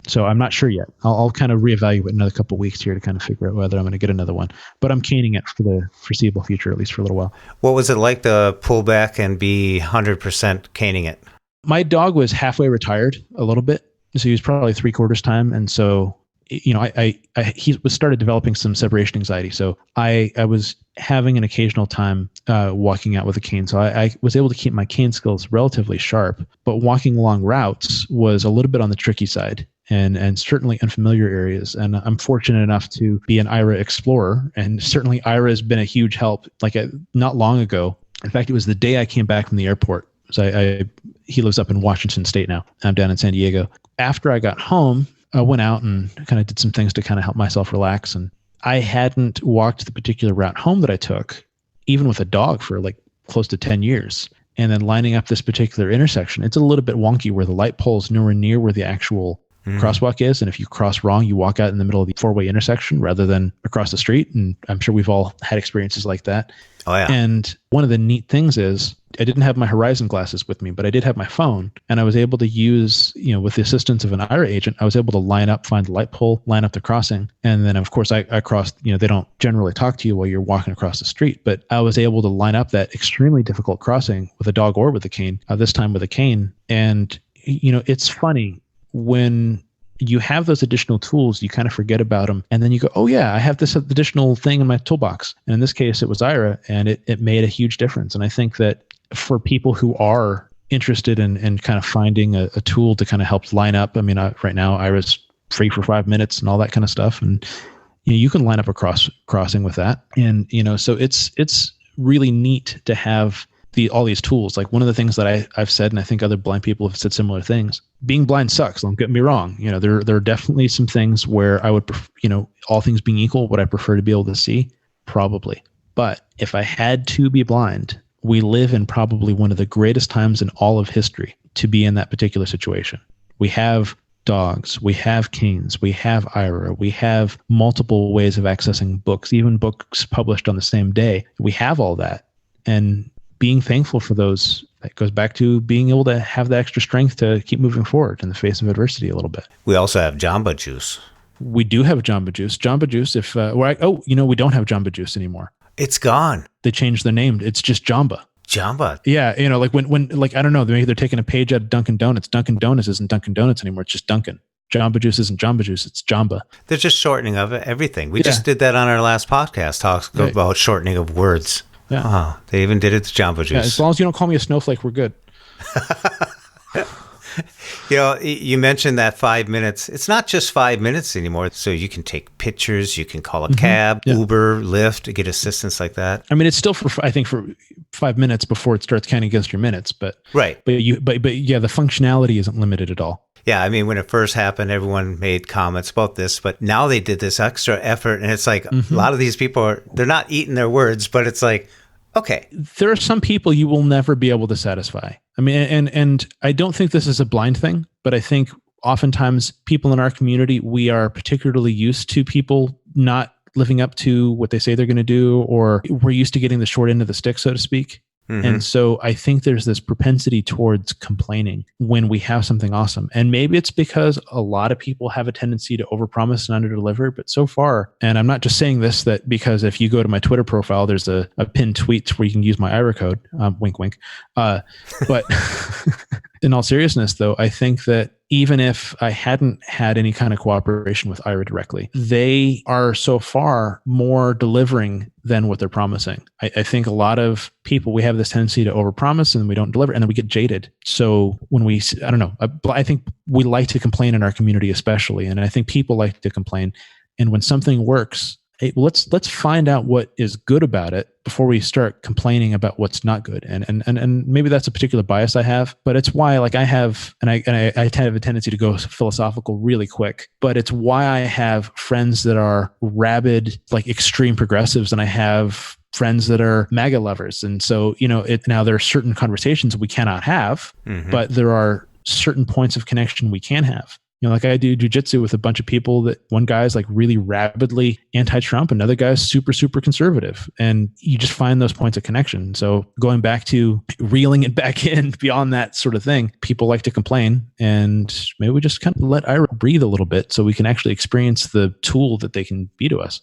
So I'm not sure yet. I'll kind of reevaluate another couple of weeks here to kind of figure out whether I'm going to get another one. But I'm caning it for the foreseeable future, at least for a little while. What was it like to pull back and be 100% caning it? My dog was halfway retired a little bit, so he was probably 3/4 time, and so he started developing some separation anxiety. So I was having an occasional time walking out with a cane. So I was able to keep my cane skills relatively sharp, but walking along routes was a little bit on the tricky side and certainly unfamiliar areas. And I'm fortunate enough to be an IRA explorer. And certainly IRA has been a huge help. Not long ago, in fact, it was the day I came back from the airport. So he lives up in Washington State now. I'm down in San Diego. After I got home, I went out and kind of did some things to kind of help myself relax. And I hadn't walked the particular route home that I took, even with a dog, for close to 10 years. And then lining up this particular intersection, it's a little bit wonky where the light pole's nowhere near where the actual crosswalk is. And if you cross wrong, you walk out in the middle of the 4-way intersection rather than across the street. And I'm sure we've all had experiences like that. Oh, yeah. And one of the neat things is I didn't have my Horizon glasses with me, but I did have my phone, and I was able to use, with the assistance of an IRA agent, I was able to line up, find the light pole, line up the crossing. And then of course I crossed, they don't generally talk to you while you're walking across the street, but I was able to line up that extremely difficult crossing with a dog or with a cane, this time with a cane. And, it's funny when you have those additional tools, you kind of forget about them. And then you go, oh yeah, I have this additional thing in my toolbox. And in this case, it was IRA, and it made a huge difference. And I think that for people who are interested in kind of finding a tool to kind of help line up, right now, IRA's free for 5 minutes and all that kind of stuff. And you can line up a crossing with that. And, so it's really neat to have all these tools. Like one of the things that I've said, and I think other blind people have said similar things, being blind sucks. Don't get me wrong. There are definitely some things where I would, all things being equal, would I prefer to be able to see? Probably. But if I had to be blind, we live in probably one of the greatest times in all of history to be in that particular situation. We have dogs, we have canes, we have Aira, we have multiple ways of accessing books, even books published on the same day. We have all that. And being thankful for those, that goes back to being able to have the extra strength to keep moving forward in the face of adversity a little bit. We also have Jamba Juice. We do have Jamba Juice. Jamba Juice, we don't have Jamba Juice anymore. It's gone. They changed the name. It's just Jamba. Jamba. Yeah, like when like, I don't know, maybe they're taking a page out of Dunkin' Donuts. Dunkin' Donuts isn't Dunkin' Donuts anymore. It's just Dunkin'. Jamba Juice isn't Jamba Juice. It's Jamba. They're just shortening of everything. We just did that on our last podcast, talk about shortening of words. Yeah. Oh, they even did it to Jamba Juice. Yeah, as long as you don't call me a snowflake, we're good. You mentioned that 5 minutes. It's not just 5 minutes anymore. So you can take pictures, you can call a cab, Uber, Lyft, to get assistance like that. I mean, it's still for 5 minutes before it starts counting against your minutes, but right. But the functionality isn't limited at all. Yeah, I mean, when it first happened, everyone made comments about this, but now they did this extra effort, and it's like a lot of these people they're not eating their words, but it's like, okay. There are some people you will never be able to satisfy. I mean, and I don't think this is a blind thing, but I think oftentimes people in our community, we are particularly used to people not living up to what they say they're going to do, or we're used to getting the short end of the stick, so to speak. And so I think there's this propensity towards complaining when we have something awesome. And maybe it's because a lot of people have a tendency to overpromise and underdeliver. But so far, and I'm not just saying this, that because if you go to my Twitter profile, there's a pinned tweet where you can use my Aira code, wink, wink. But in all seriousness, though, I think that even if I hadn't had any kind of cooperation with Aira directly, they are so far more delivering than what they're promising. I think a lot of people, we have this tendency to overpromise and we don't deliver, and then we get jaded. So when I think we like to complain in our community especially, and I think people like to complain. And when something works, hey, let's find out what is good about it before we start complaining about what's not good. And maybe that's a particular bias I have, but it's why I have a tendency to go philosophical really quick, but it's why I have friends that are rabid, like extreme progressives, and I have friends that are MAGA lovers. And so, now there are certain conversations we cannot have, but there are certain points of connection we can have. Like I do jujitsu with a bunch of people that one guy's like really rabidly anti-Trump, another guy's super, super conservative. And you just find those points of connection. So going back to reeling it back in beyond that sort of thing, people like to complain, and maybe we just kind of let Aira breathe a little bit so we can actually experience the tool that they can be to us.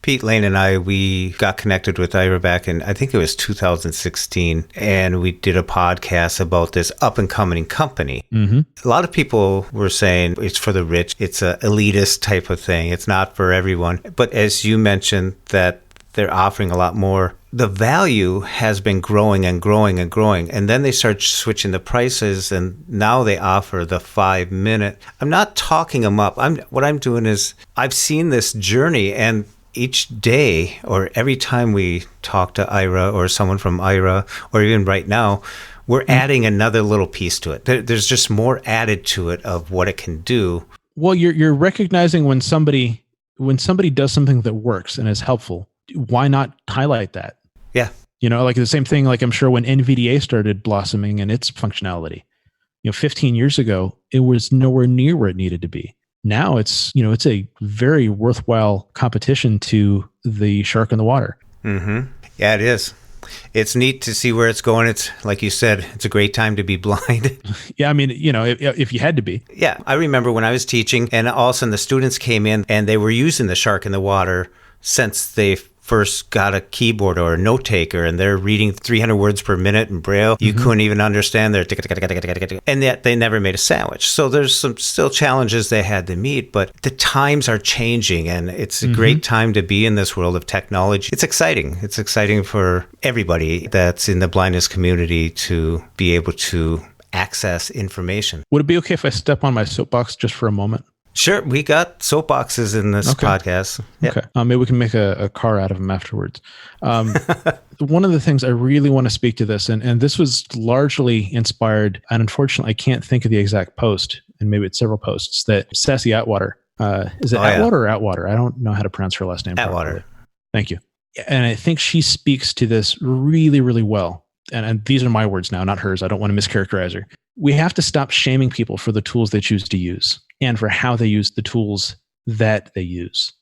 Pete Lane and I, we got connected with Aira back in, I think it was 2016, and we did a podcast about this up-and-coming company. A lot of people were saying it's for the rich, it's an elitist type of thing, it's not for everyone. But as you mentioned, that they're offering a lot more. The value has been growing and growing and growing, and then they start switching the prices, and now they offer the 5 minute. I'm not talking them up. What I'm doing is I've seen this journey, and each day or every time we talk to Aira or someone from Aira, or even right now, we're adding another little piece to it. There's just more added to it of what it can do. Well, you're recognizing when somebody does something that works and is helpful, why not highlight that? Yeah. Like the same thing, like I'm sure when NVDA started blossoming in its functionality, 15 years ago, it was nowhere near where it needed to be. Now it's a very worthwhile competition to the shark in the water. Yeah, it is. It's neat to see where it's going. It's like you said, it's a great time to be blind. Yeah, I mean, if you had to be. Yeah, I remember when I was teaching, and all of a sudden the students came in and they were using the shark in the water since they first got a keyboard or a note taker, and they're reading 300 words per minute in Braille. You couldn't even understand their and yet they never made a sandwich. So there's some still challenges they had to meet, but the times are changing, and it's a great time to be in this world of technology. It's exciting. It's exciting for everybody that's in the blindness community to be able to access information. Would it be okay if I step on my soapbox just for a moment? Sure. We got soapboxes in this podcast. Yep. Okay. Maybe we can make a car out of them afterwards. One of the things I really want to speak to this, and this was largely inspired, and unfortunately I can't think of the exact post, and maybe it's several posts, that Sassy Atwater, is it Atwater or Atwater? I don't know how to pronounce her last name. Atwater. Thank you. And I think she speaks to this really, really well. And these are my words now, not hers. I don't want to mischaracterize her. we have to stop shaming people for the tools they choose to use and for how they use the tools that they use.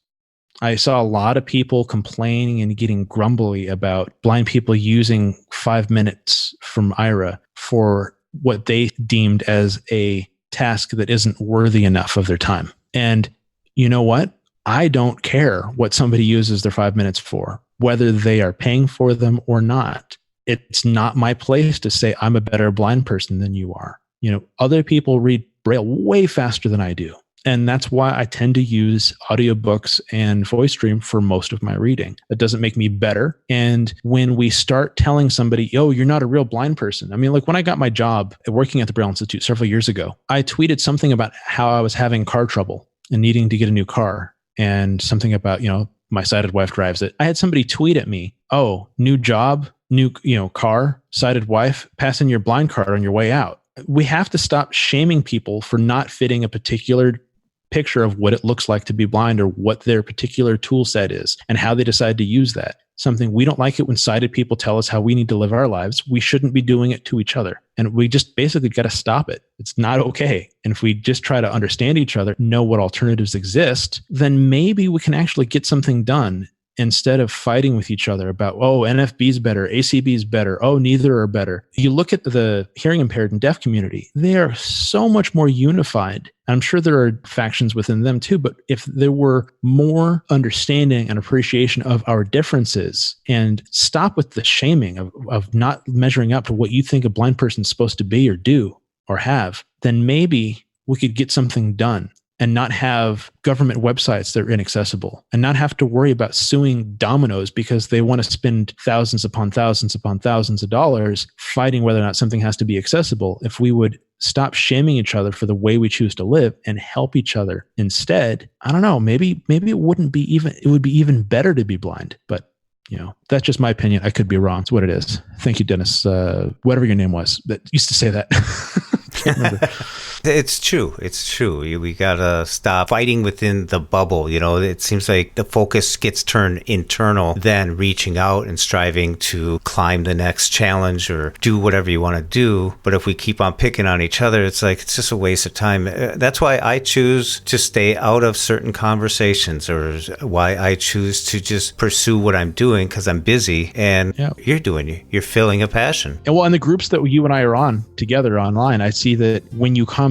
I saw a lot of people complaining and getting grumbly about blind people using 5 minutes from Ira for what they deemed as a task that isn't worthy enough of their time. And you know what? I don't care what somebody uses their 5 minutes for, whether they are paying for them or not. It's not my place to say I'm a better blind person than you are. Other people read Braille way faster than I do. And that's why I tend to use audiobooks and voice stream for most of my reading. It doesn't make me better. And when we start telling somebody, oh, you're not a real blind person. I mean, like when I got my job working at the Braille Institute several years ago, I tweeted something about how I was having car trouble and needing to get a new car, and something about, my sighted wife drives it. I had somebody tweet at me, oh, new job, new, car, sighted wife, pass in your blind card on your way out. We have to stop shaming people for not fitting a particular picture of what it looks like to be blind or what their particular tool set is and how they decide to use that. Something we don't like it when sighted people tell us how we need to live our lives. We shouldn't be doing it to each other. And we just basically got to stop it. It's not okay. And if we just try to understand each other, know what alternatives exist, then maybe we can actually get something done instead of fighting with each other about, oh, NFB is better, ACB is better, oh, neither are better. You look at the hearing impaired and deaf community, they are so much more unified. I'm sure there are factions within them too, but if there were more understanding and appreciation of our differences and stop with the shaming of not measuring up to what you think a blind person's supposed to be or do or have, then maybe we could get something done and not have government websites that are inaccessible and not have to worry about suing Domino's because they want to spend thousands upon thousands upon thousands of dollars fighting whether or not something has to be accessible. If we would stop shaming each other for the way we choose to live and help each other instead, I don't know, maybe it would be even better to be blind. But that's just my opinion. I could be wrong. It's what it is. Thank you, Dennis. Whatever your name was that used to say that. Can't remember. It's true. We gotta stop fighting within the bubble. It seems like the focus gets turned internal, then reaching out and striving to climb the next challenge or do whatever you want to do. But if we keep on picking on each other, it's just a waste of time. That's why I choose to stay out of certain conversations, or why I choose to just pursue what I'm doing because I'm busy, and you're filling a passion. And well, in the groups that you and I are on together online, I see that when you comment,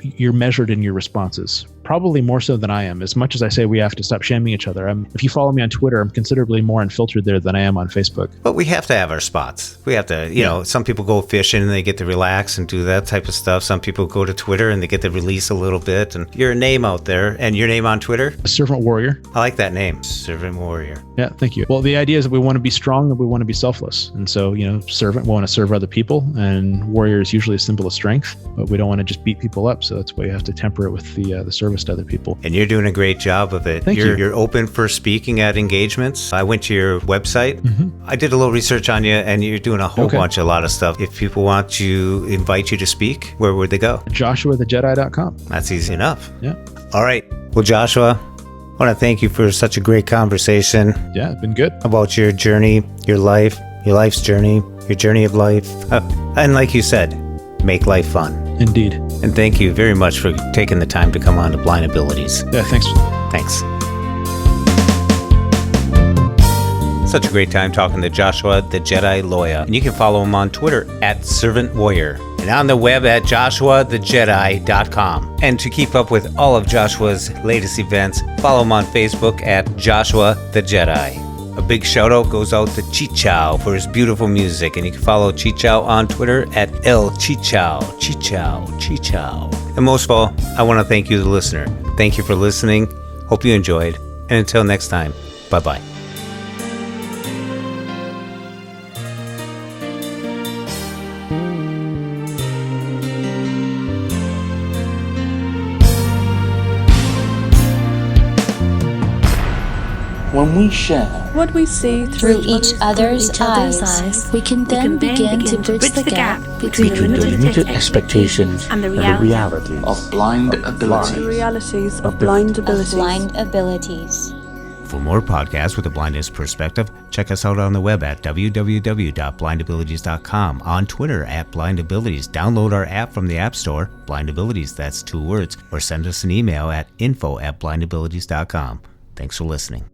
you're measured in your responses. Probably more so than I am. As much as I say we have to stop shaming each other, if you follow me on Twitter, I'm considerably more unfiltered there than I am on Facebook. But we have to have our spots. We have to, some people go fishing and they get to relax and do that type of stuff. Some people go to Twitter and they get to release a little bit. And your name out there, and your name on Twitter? Servant Warrior. I like that name, Servant Warrior. Yeah, thank you. Well, the idea is that we want to be strong and we want to be selfless. And so, servant, we want to serve other people, and warrior is usually a symbol of strength, but we don't want to just beat people up. So that's why you have to temper it with the service to other people. And you're doing a great job of it. Thank you. You're open for speaking at engagements. I went to your website. Mm-hmm. I did a little research on you, and you're doing a whole a lot of stuff. If people want to invite you to speak, where would they go? JoshuaTheJedi.com. That's easy enough. Yeah. All right. Well, Joshua, I want to thank you for such a great conversation. Yeah, it's been good. About your journey, your life's journey, your journey of life. And like you said, make life fun. Indeed. And thank you very much for taking the time to come on to Blind Abilities. Yeah, thanks. Thanks. Such a great time talking to Joshua the Jedi Loya. And you can follow him on Twitter at Servant Warrior, and on the web at joshuathejedi.com. And to keep up with all of Joshua's latest events, follow him on Facebook at Joshua the Jedi. A big shout out goes out to Chichow for his beautiful music, and you can follow Chichow on Twitter at El Chichow. And most of all, I want to thank you, the listener. Thank you for listening. Hope you enjoyed. And until next time, bye-bye. When we share what we see through each other's eyes, we can then begin to bridge the gap between the limited expectations and the realities of blind ability. The realities of blind abilities. For more podcasts with a blindness perspective, check us out on the web at www.blindabilities.com, on Twitter at blindabilities. Download our app from the App Store, blindabilities, that's 2 words, or send us an email at info@blindabilities.com. Thanks for listening.